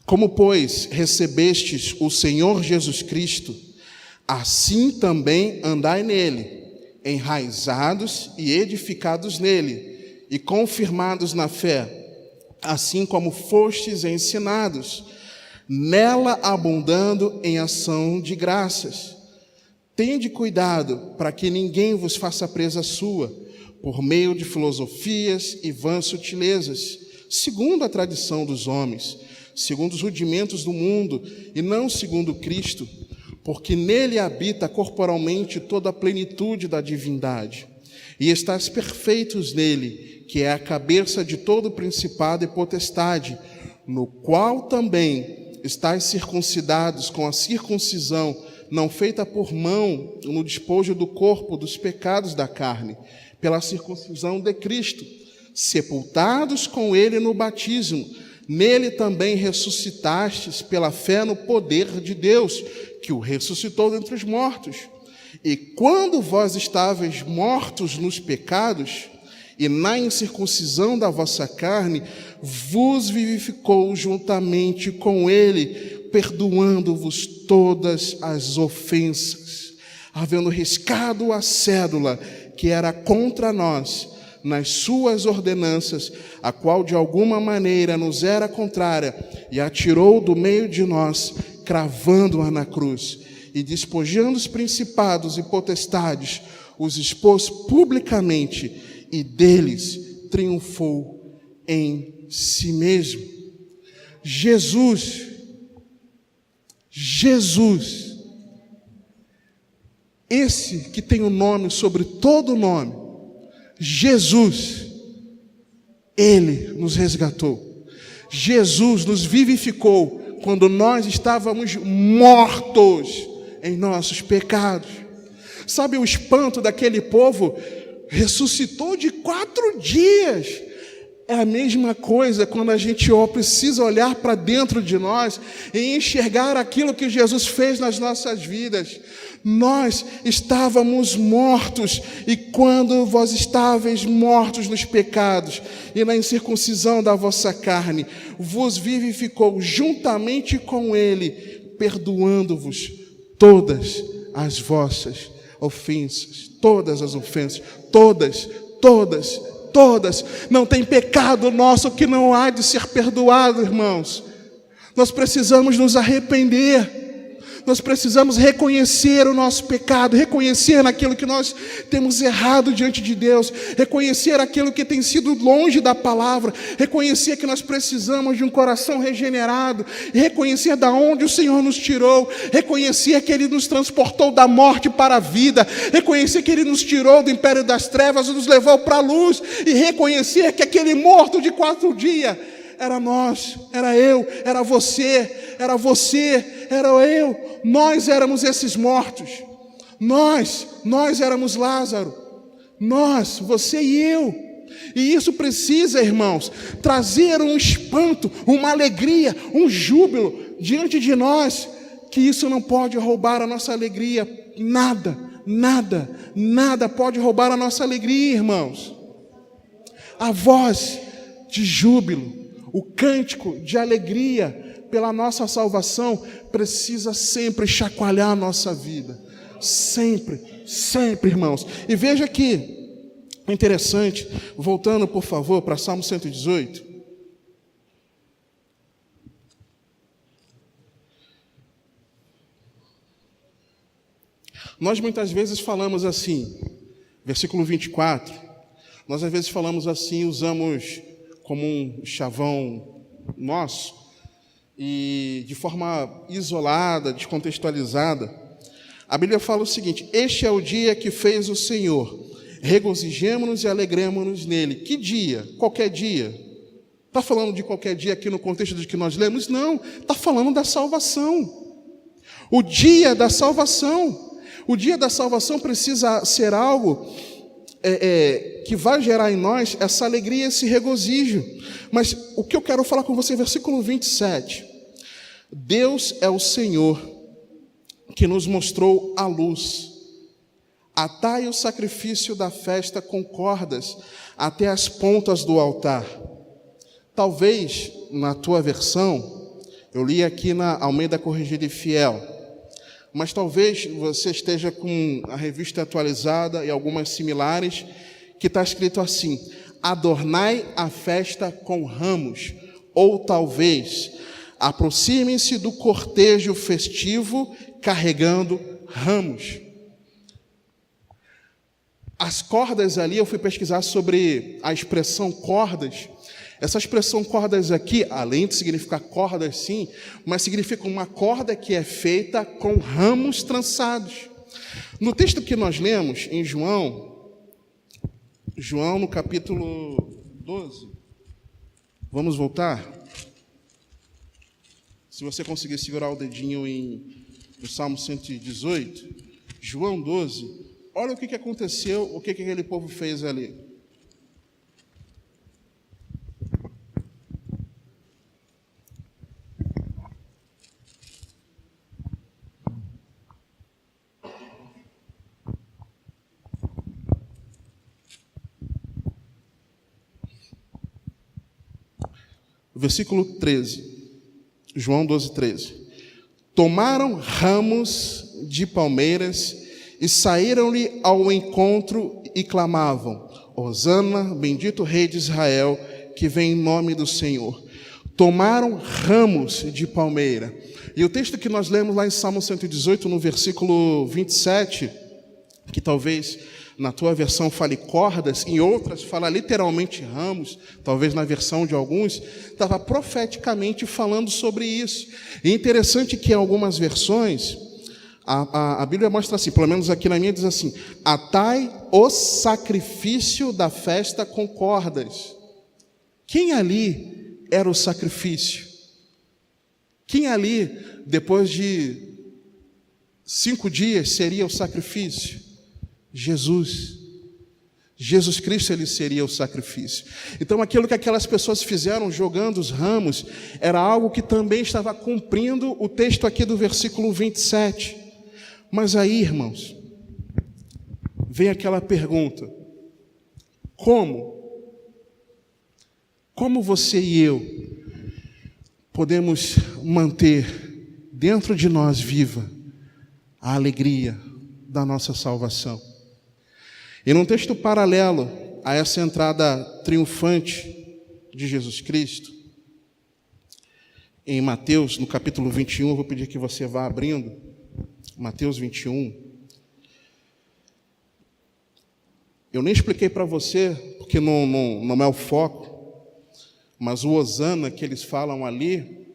Como, pois, recebestes o Senhor Jesus Cristo, assim também andai nele, enraizados e edificados nele, e confirmados na fé, assim como fostes ensinados, nela abundando em ação de graças. Tende cuidado para que ninguém vos faça presa sua, por meio de filosofias e vãs sutilezas, segundo a tradição dos homens, segundo os rudimentos do mundo, e não segundo Cristo, porque nele habita corporalmente toda a plenitude da divindade. E estáis perfeitos nele, que é a cabeça de todo principado e potestade, no qual também estáis circuncidados com a circuncisão, não feita por mão, no despojo do corpo dos pecados da carne, pela circuncisão de Cristo, sepultados com ele no batismo, nele também ressuscitastes pela fé no poder de Deus, que o ressuscitou dentre os mortos. E quando vós estáveis mortos nos pecados, e na incircuncisão da vossa carne, vos vivificou juntamente com ele, perdoando-vos todas as ofensas, havendo riscado a cédula que era contra nós, nas suas ordenanças, a qual de alguma maneira nos era contrária, e a tirou do meio de nós, cravando-a na cruz, e despojando os principados e potestades, os expôs publicamente, e deles triunfou em si mesmo. Jesus, esse que tem o nome sobre todo nome, Jesus, ele nos resgatou. Jesus nos vivificou quando nós estávamos mortos em nossos pecados. Sabe o espanto daquele povo? Ressuscitou de 4 dias. É a mesma coisa quando a gente precisa olhar para dentro de nós e enxergar aquilo que Jesus fez nas nossas vidas. Nós estávamos mortos, e quando vós estáveis mortos nos pecados e na incircuncisão da vossa carne, vos vivificou juntamente com ele, perdoando-vos todas as vossas ofensas. Todas as ofensas, todas. Não tem pecado nosso que não há de ser perdoado, irmãos. Nós precisamos nos arrepender. Nós precisamos reconhecer o nosso pecado, reconhecer naquilo que nós temos errado diante de Deus, reconhecer aquilo que tem sido longe da palavra, reconhecer que nós precisamos de um coração regenerado, reconhecer da onde o Senhor nos tirou, reconhecer que Ele nos transportou da morte para a vida, reconhecer que Ele nos tirou do império das trevas e nos levou para a luz, e reconhecer que aquele morto de 4 dias era nós, era eu, era você, era eu. Nós éramos esses mortos. Nós éramos Lázaro. Nós, você e eu. E isso precisa, irmãos, trazer um espanto, uma alegria, um júbilo diante de nós, que isso não pode roubar a nossa alegria. Nada pode roubar a nossa alegria, irmãos. A voz de júbilo, o cântico de alegria pela nossa salvação precisa sempre chacoalhar a nossa vida. Sempre, irmãos. E veja aqui, interessante, voltando por favor para Salmo 118. Nós muitas vezes falamos assim, versículo 24, nós às vezes falamos assim, usamos como um chavão nosso, e de forma isolada, descontextualizada. A Bíblia fala o seguinte: este é o dia que fez o Senhor, regozijemo-nos e alegremo-nos nele. Que dia? Qualquer dia. Está falando de qualquer dia aqui no contexto do que nós lemos? Não, está falando da salvação. O dia da salvação. O dia da salvação precisa ser algo que vai gerar em nós essa alegria, esse regozijo. Mas o que eu quero falar com você, versículo 27. Deus é o Senhor que nos mostrou a luz. Atai o sacrifício da festa com cordas até as pontas do altar. Talvez, na tua versão, eu li aqui na Almeida Corrigida e Fiel, mas talvez você esteja com a revista atualizada e algumas similares, que está escrito assim: adornai a festa com ramos, ou talvez, aproximem-se do cortejo festivo carregando ramos. As cordas ali, eu fui pesquisar sobre a expressão cordas. Essa expressão cordas aqui, além de significar cordas sim, mas significa uma corda que é feita com ramos trançados. No texto que nós lemos em João no capítulo 12, vamos voltar? Se você conseguir segurar o dedinho no Salmo 118, João 12, olha o que aconteceu, o que aquele povo fez ali. Versículo 13, João 12, 13. Tomaram ramos de palmeiras e saíram-lhe ao encontro e clamavam: Hosana, bendito Rei de Israel, que vem em nome do Senhor. Tomaram ramos de palmeira. E o texto que nós lemos lá em Salmo 118, no versículo 27, que talvez na tua versão fale cordas, em outras fala literalmente ramos, talvez na versão de alguns, estava profeticamente falando sobre isso. E é interessante que em algumas versões, a Bíblia mostra assim, pelo menos aqui na minha diz assim: atai o sacrifício da festa com cordas. Quem ali era o sacrifício? Quem ali, depois de 5 dias, seria o sacrifício? Jesus Cristo, ele seria o sacrifício. Então aquilo que aquelas pessoas fizeram jogando os ramos era algo que também estava cumprindo o texto aqui do versículo 27. Mas aí, irmãos, vem aquela pergunta: como você e eu podemos manter dentro de nós viva a alegria da nossa salvação? E num texto paralelo a essa entrada triunfante de Jesus Cristo, em Mateus, no capítulo 21, eu vou pedir que você vá abrindo, Mateus 21. Eu nem expliquei para você, porque não é o foco, mas o Hosana que eles falam ali,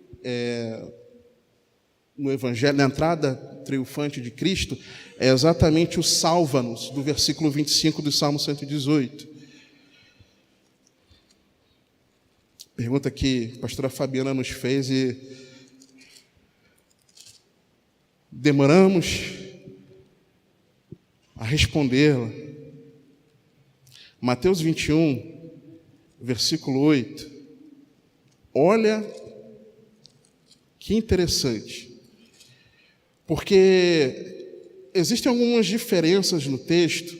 no Evangelho, na entrada triunfante de Cristo, é exatamente o salva-nos, do versículo 25 do Salmo 118. Pergunta que a pastora Fabiana nos fez e demoramos a respondê-la. Mateus 21, versículo 8. Olha que interessante. Porque existem algumas diferenças no texto,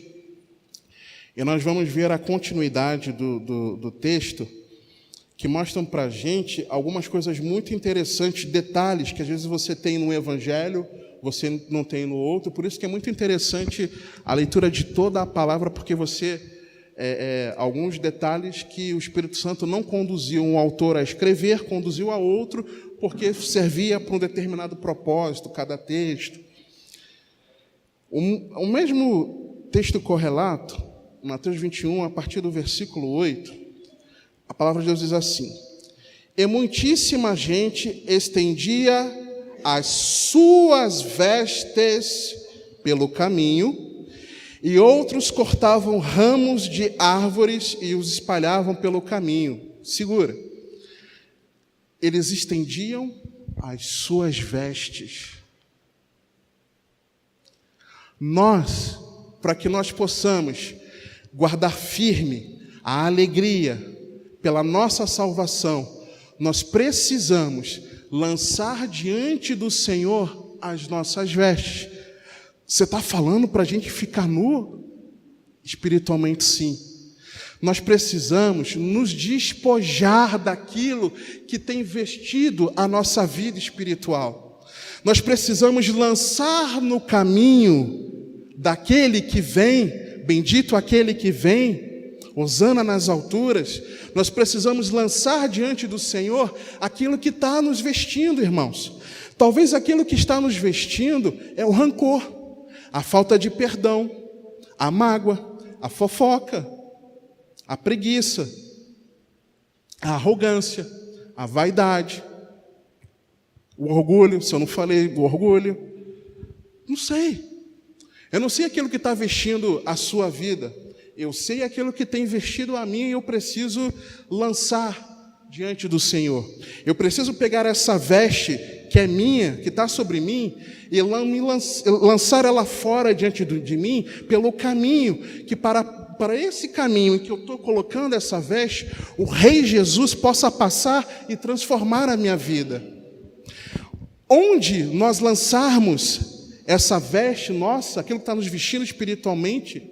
e nós vamos ver a continuidade do texto, que mostram para a gente algumas coisas muito interessantes, detalhes que às vezes você tem no Evangelho, você não tem no outro. Por isso que é muito interessante a leitura de toda a palavra, porque você, alguns detalhes que o Espírito Santo não conduziu um autor a escrever, conduziu a outro, porque servia para um determinado propósito, cada texto. O mesmo texto correlato, Mateus 21, a partir do versículo 8, a palavra de Deus diz assim: e muitíssima gente estendia as suas vestes pelo caminho, e outros cortavam ramos de árvores e os espalhavam pelo caminho. Segura. Eles estendiam as suas vestes. Nós, para que nós possamos guardar firme a alegria pela nossa salvação, nós precisamos lançar diante do Senhor as nossas vestes. Você está falando para a gente ficar nu? Espiritualmente, sim. Nós precisamos nos despojar daquilo que tem vestido a nossa vida espiritual. Nós precisamos lançar no caminho daquele que vem, bendito aquele que vem, hosana nas alturas. Nós precisamos lançar diante do Senhor aquilo que está nos vestindo, irmãos. Talvez aquilo que está nos vestindo é o rancor, a falta de perdão, a mágoa, a fofoca, a preguiça, a arrogância, a vaidade, o orgulho. Se eu não falei o orgulho, não sei. Eu não sei aquilo que está vestindo a sua vida. Eu sei aquilo que tem vestido a mim e eu preciso lançar diante do Senhor. Eu preciso pegar essa veste que é minha, que está sobre mim, e lançar ela fora diante de mim, pelo caminho, que para esse caminho em que eu estou colocando essa veste, o Rei Jesus possa passar e transformar a minha vida. Onde nós lançarmos essa veste nossa, aquilo que está nos vestindo espiritualmente,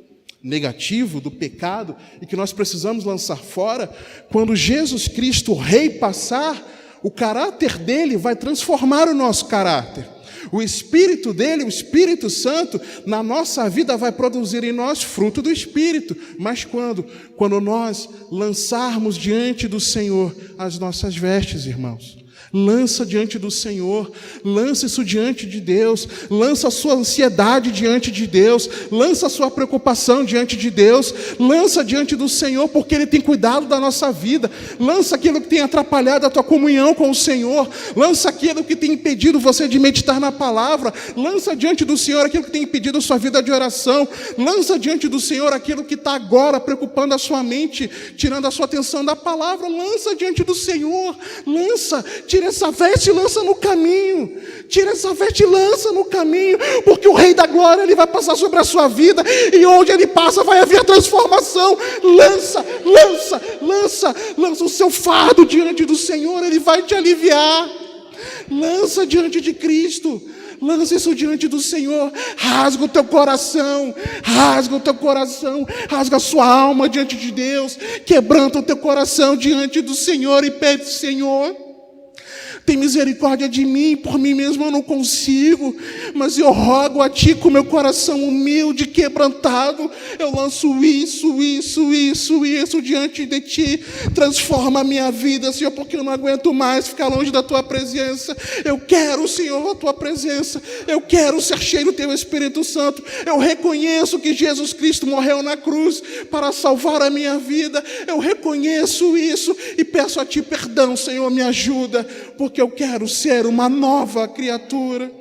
negativo, do pecado, e que nós precisamos lançar fora, quando Jesus Cristo, o Rei, passar, o caráter dele vai transformar o nosso caráter. O Espírito dele, o Espírito Santo, na nossa vida vai produzir em nós fruto do Espírito. Mas quando? Quando nós lançarmos diante do Senhor as nossas vestes, irmãos. Lança diante do Senhor, lança isso diante de Deus, lança a sua ansiedade diante de Deus, lança a sua preocupação diante de Deus, lança diante do Senhor, porque Ele tem cuidado da nossa vida, lança aquilo que tem atrapalhado a tua comunhão com o Senhor, lança aquilo que tem impedido você de meditar na palavra, lança diante do Senhor aquilo que tem impedido a sua vida de oração, lança diante do Senhor aquilo que está agora preocupando a sua mente, tirando a sua atenção da palavra, lança diante do Senhor, lança, tira essa veste e lança no caminho. Tira essa veste e lança no caminho. Porque o Rei da Glória, Ele vai passar sobre a sua vida. E onde Ele passa vai haver transformação. Lança, lança, lança. Lança o seu fardo diante do Senhor. Ele vai te aliviar. Lança diante de Cristo. Lança isso diante do Senhor. Rasga o teu coração. Rasga o teu coração. Rasga a sua alma diante de Deus. Quebranta o teu coração diante do Senhor. E pede: Senhor, tem misericórdia de mim, por mim mesmo eu não consigo, mas eu rogo a Ti com meu coração humilde, quebrantado, eu lanço isso diante de Ti, transforma a minha vida, Senhor, porque eu não aguento mais ficar longe da Tua presença, eu quero, Senhor, a Tua presença, eu quero ser cheio do Teu Espírito Santo, eu reconheço que Jesus Cristo morreu na cruz para salvar a minha vida, eu reconheço isso e peço a Ti perdão, Senhor, me ajuda, porque eu quero ser uma nova criatura.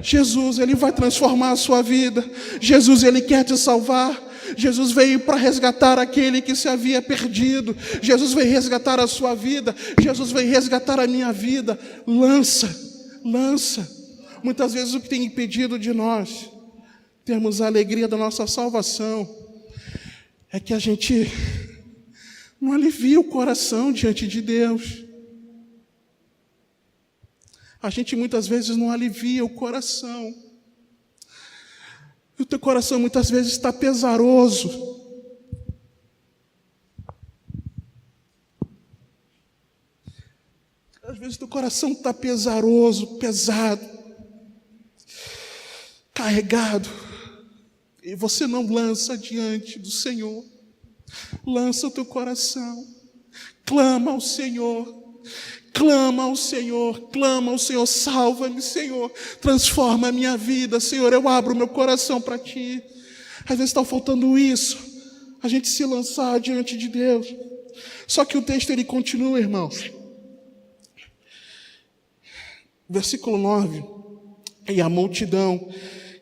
Jesus, Ele vai transformar a sua vida. Jesus, Ele quer te salvar. Jesus veio para resgatar aquele que se havia perdido. Jesus veio resgatar a sua vida. Jesus veio resgatar a minha vida. Lança, lança. Muitas vezes o que tem impedido de nós termos a alegria da nossa salvação é que a gente não alivia o coração diante de Deus. A gente muitas vezes não alivia o coração. E o teu coração muitas vezes está pesaroso. Às vezes o teu coração está pesaroso, pesado, carregado. E você não lança diante do Senhor. Lança o teu coração. Clama ao Senhor. Clama ao Senhor, salva-me, Senhor, transforma a minha vida, Senhor, eu abro meu coração para Ti. Às vezes está faltando isso, a gente se lançar diante de Deus. Só que o texto ele continua, irmãos. Versículo 9, e a multidão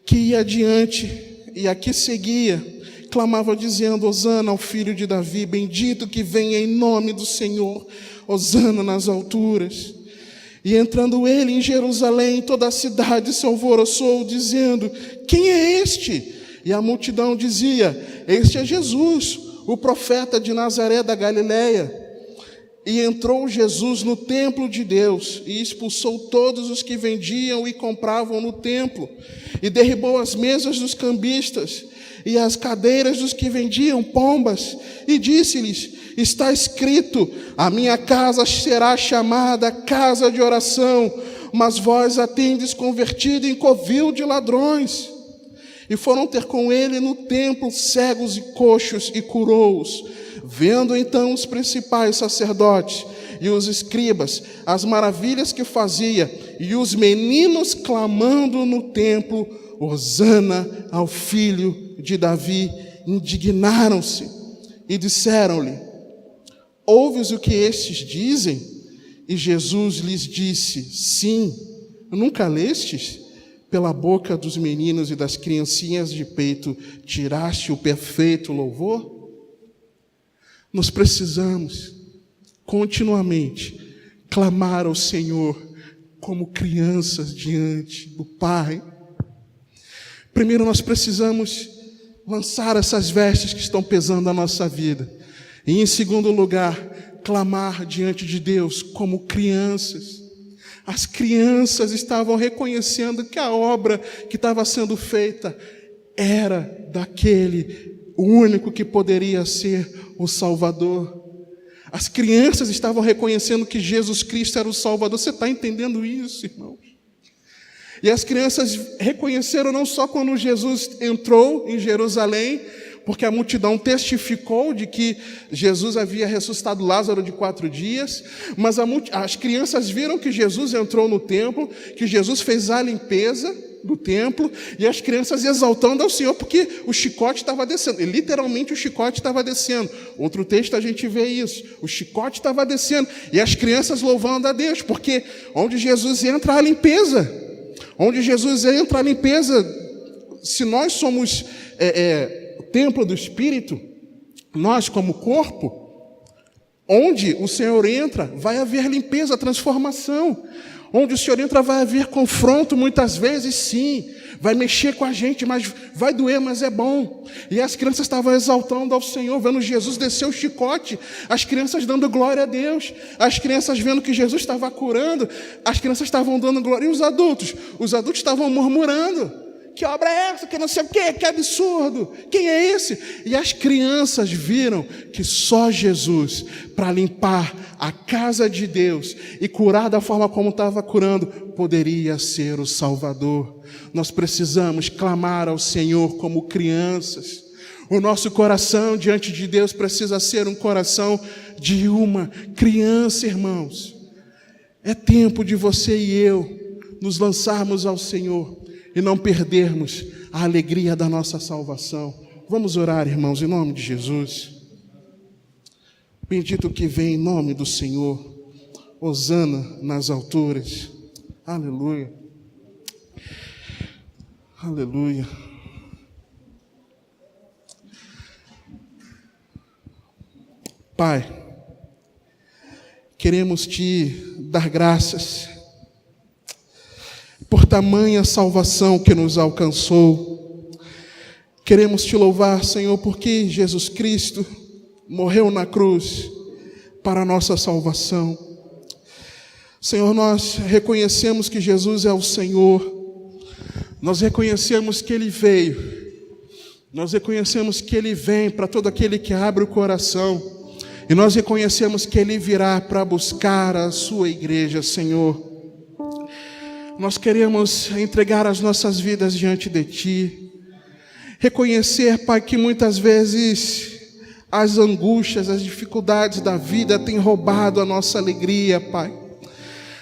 que ia adiante e a que seguia, clamava dizendo: Hosana ao filho de Davi, bendito que vem em nome do Senhor, hosana nas alturas. E entrando ele em Jerusalém, toda a cidade se alvoroçou, dizendo: quem é este? E a multidão dizia: Este é Jesus, o profeta de Nazaré da Galileia. E entrou Jesus no templo de Deus e expulsou todos os que vendiam e compravam no templo, e derribou as mesas dos cambistas e as cadeiras dos que vendiam pombas, e disse-lhes: está escrito, a minha casa será chamada casa de oração, mas vós a tendes convertido em covil de ladrões. E foram ter com ele no templo cegos e coxos, e curou-os. Vendo então os principais sacerdotes e os escribas as maravilhas que fazia, e os meninos clamando no templo: Hosana ao filho de Davi, indignaram-se e disseram-lhe: ouves o que estes dizem? E Jesus lhes disse: sim, nunca lestes? Pela boca dos meninos e das criancinhas de peito tiraste o perfeito louvor? Nós precisamos continuamente clamar ao Senhor como crianças diante do Pai. Primeiro nós precisamos lançar essas vestes que estão pesando a nossa vida. E em segundo lugar, clamar diante de Deus como crianças. As crianças estavam reconhecendo que a obra que estava sendo feita era daquele único que poderia ser o Salvador. As crianças estavam reconhecendo que Jesus Cristo era o Salvador. Você está entendendo isso, irmãos? E as crianças reconheceram não só quando Jesus entrou em Jerusalém, porque a multidão testificou de que Jesus havia ressuscitado Lázaro de 4 dias, mas as crianças viram que Jesus entrou no templo, que Jesus fez a limpeza do templo, e as crianças exaltando ao Senhor, porque o chicote estava descendo, e literalmente o chicote estava descendo. Outro texto a gente vê isso, o chicote estava descendo, e as crianças louvando a Deus, porque onde Jesus entra, há limpeza. Onde Jesus entra, a limpeza. Se nós somos o templo do Espírito, nós como corpo, onde o Senhor entra, vai haver limpeza, transformação. Onde o Senhor entra, vai haver confronto, muitas vezes sim, vai mexer com a gente, mas vai doer, mas é bom. E as crianças estavam exaltando ao Senhor, vendo Jesus descer o chicote, as crianças dando glória a Deus, as crianças vendo que Jesus estava curando, as crianças estavam dando glória. E os adultos? Os adultos estavam murmurando: que obra é essa? Que não sei o quê, que absurdo, quem é esse? E as crianças viram que só Jesus, para limpar a casa de Deus e curar da forma como estava curando, poderia ser o Salvador. Nós precisamos clamar ao Senhor como crianças. O nosso coração diante de Deus precisa ser um coração de uma criança, irmãos. É tempo de você e eu nos lançarmos ao Senhor e não perdermos a alegria da nossa salvação. Vamos orar, irmãos, em nome de Jesus. Bendito que vem em nome do Senhor. Hosana nas alturas. Aleluia. Aleluia. Pai, queremos te dar graças por tamanha salvação que nos alcançou. Queremos te louvar, Senhor, porque Jesus Cristo morreu na cruz para a nossa salvação. Senhor, nós reconhecemos que Jesus é o Senhor, nós reconhecemos que Ele veio, nós reconhecemos que Ele vem para todo aquele que abre o coração, e nós reconhecemos que Ele virá para buscar a sua igreja, Senhor. Nós queremos entregar as nossas vidas diante de Ti, reconhecer, Pai, que muitas vezes as angústias, as dificuldades da vida têm roubado a nossa alegria, Pai.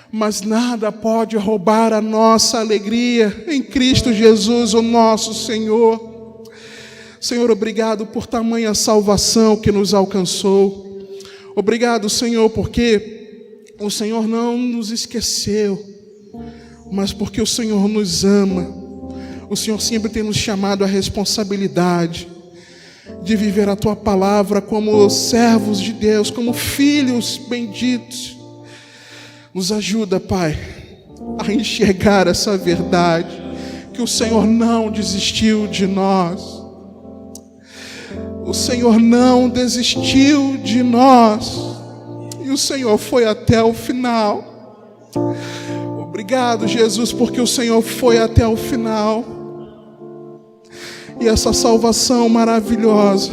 Mas nada pode roubar a nossa alegria em Cristo Jesus, o nosso Senhor. Senhor, obrigado por tamanha salvação que nos alcançou. Obrigado, Senhor, porque o Senhor não nos esqueceu, mas porque o Senhor nos ama. O Senhor sempre tem nos chamado à responsabilidade de viver a Tua palavra como servos de Deus, como filhos benditos. Nos ajuda, Pai, a enxergar essa verdade, que o Senhor não desistiu de nós. o Senhor não desistiu de nós. E o Senhor foi até o final. Obrigado, Jesus, porque o Senhor foi até o final. E essa salvação maravilhosa,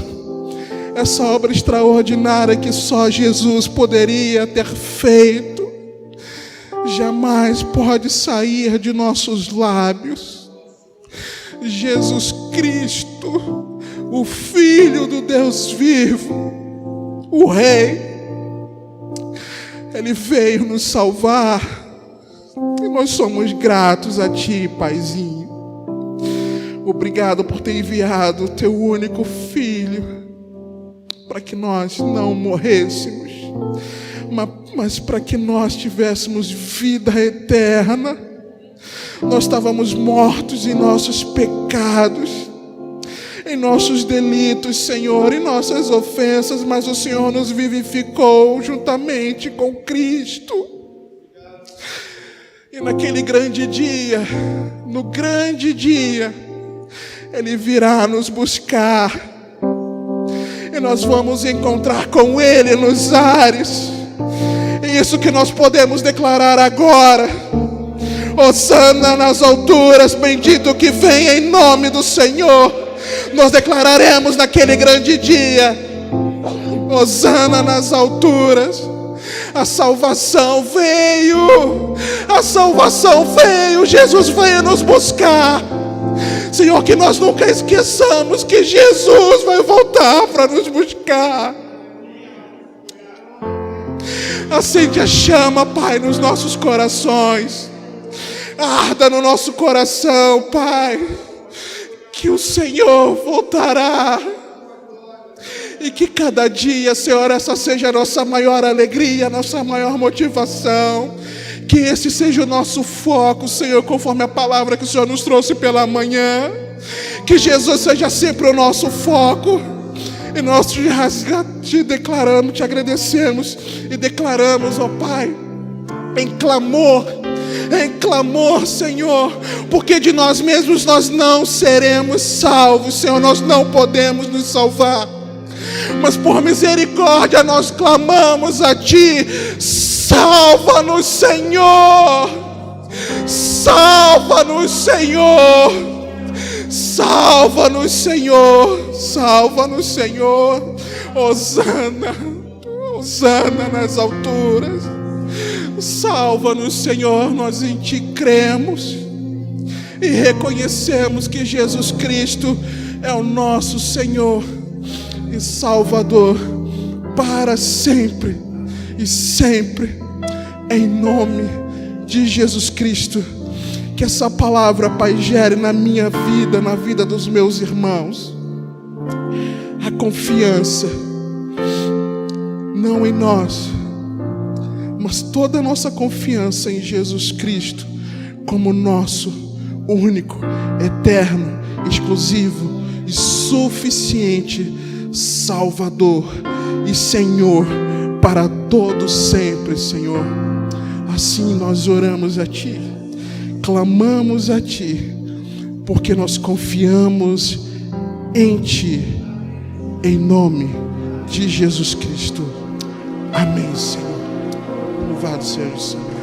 essa obra extraordinária que só Jesus poderia ter feito, jamais pode sair de nossos lábios. Jesus Cristo, o Filho do Deus vivo, o Rei, Ele veio nos salvar, e nós somos gratos a Ti, Paizinho. Obrigado por ter enviado o Teu único Filho, para que nós não morrêssemos, mas para que nós tivéssemos vida eterna. Nós estávamos mortos em nossos pecados, em nossos delitos, Senhor, em nossas ofensas, mas o Senhor nos vivificou juntamente com Cristo. E naquele grande dia, no grande dia, Ele virá nos buscar, e nós vamos encontrar com Ele nos ares. É isso que nós podemos declarar agora. Hosana nas alturas, bendito que vem em nome do Senhor. Nós declararemos naquele grande dia: Hosana nas alturas. A salvação veio, a salvação veio, Jesus veio nos buscar. Senhor, que nós nunca esqueçamos que Jesus vai voltar para nos buscar. Acende a chama, Pai, nos nossos corações. Arda no nosso coração, Pai, que o Senhor voltará. E que cada dia, Senhor, essa seja a nossa maior alegria, a nossa maior motivação. Que esse seja o nosso foco, Senhor, conforme a palavra que o Senhor nos trouxe pela manhã. Que Jesus seja sempre o nosso foco. E nós te declaramos, te agradecemos e declaramos, ó Pai, em clamor, Senhor, porque de nós mesmos nós não seremos salvos, Senhor, nós não podemos nos salvar. Mas por misericórdia nós clamamos a Ti. Salva-nos, Senhor. Salva-nos, Senhor. Salva-nos, Senhor. Salva-nos, Senhor. Hosana, Hosana nas alturas. Salva-nos, Senhor. Nós em Ti cremos e reconhecemos que Jesus Cristo é o nosso Senhor e Salvador para sempre e sempre, em nome de Jesus Cristo. Que essa palavra, Pai, gere na minha vida, na vida dos meus irmãos, a confiança, não em nós, mas toda a nossa confiança em Jesus Cristo, como nosso único, eterno, exclusivo e suficiente Salvador e Senhor para todos sempre, Senhor. Assim nós oramos a Ti, clamamos a Ti, porque nós confiamos em Ti, em nome de Jesus Cristo. Amém, Senhor. Louvado seja o Senhor.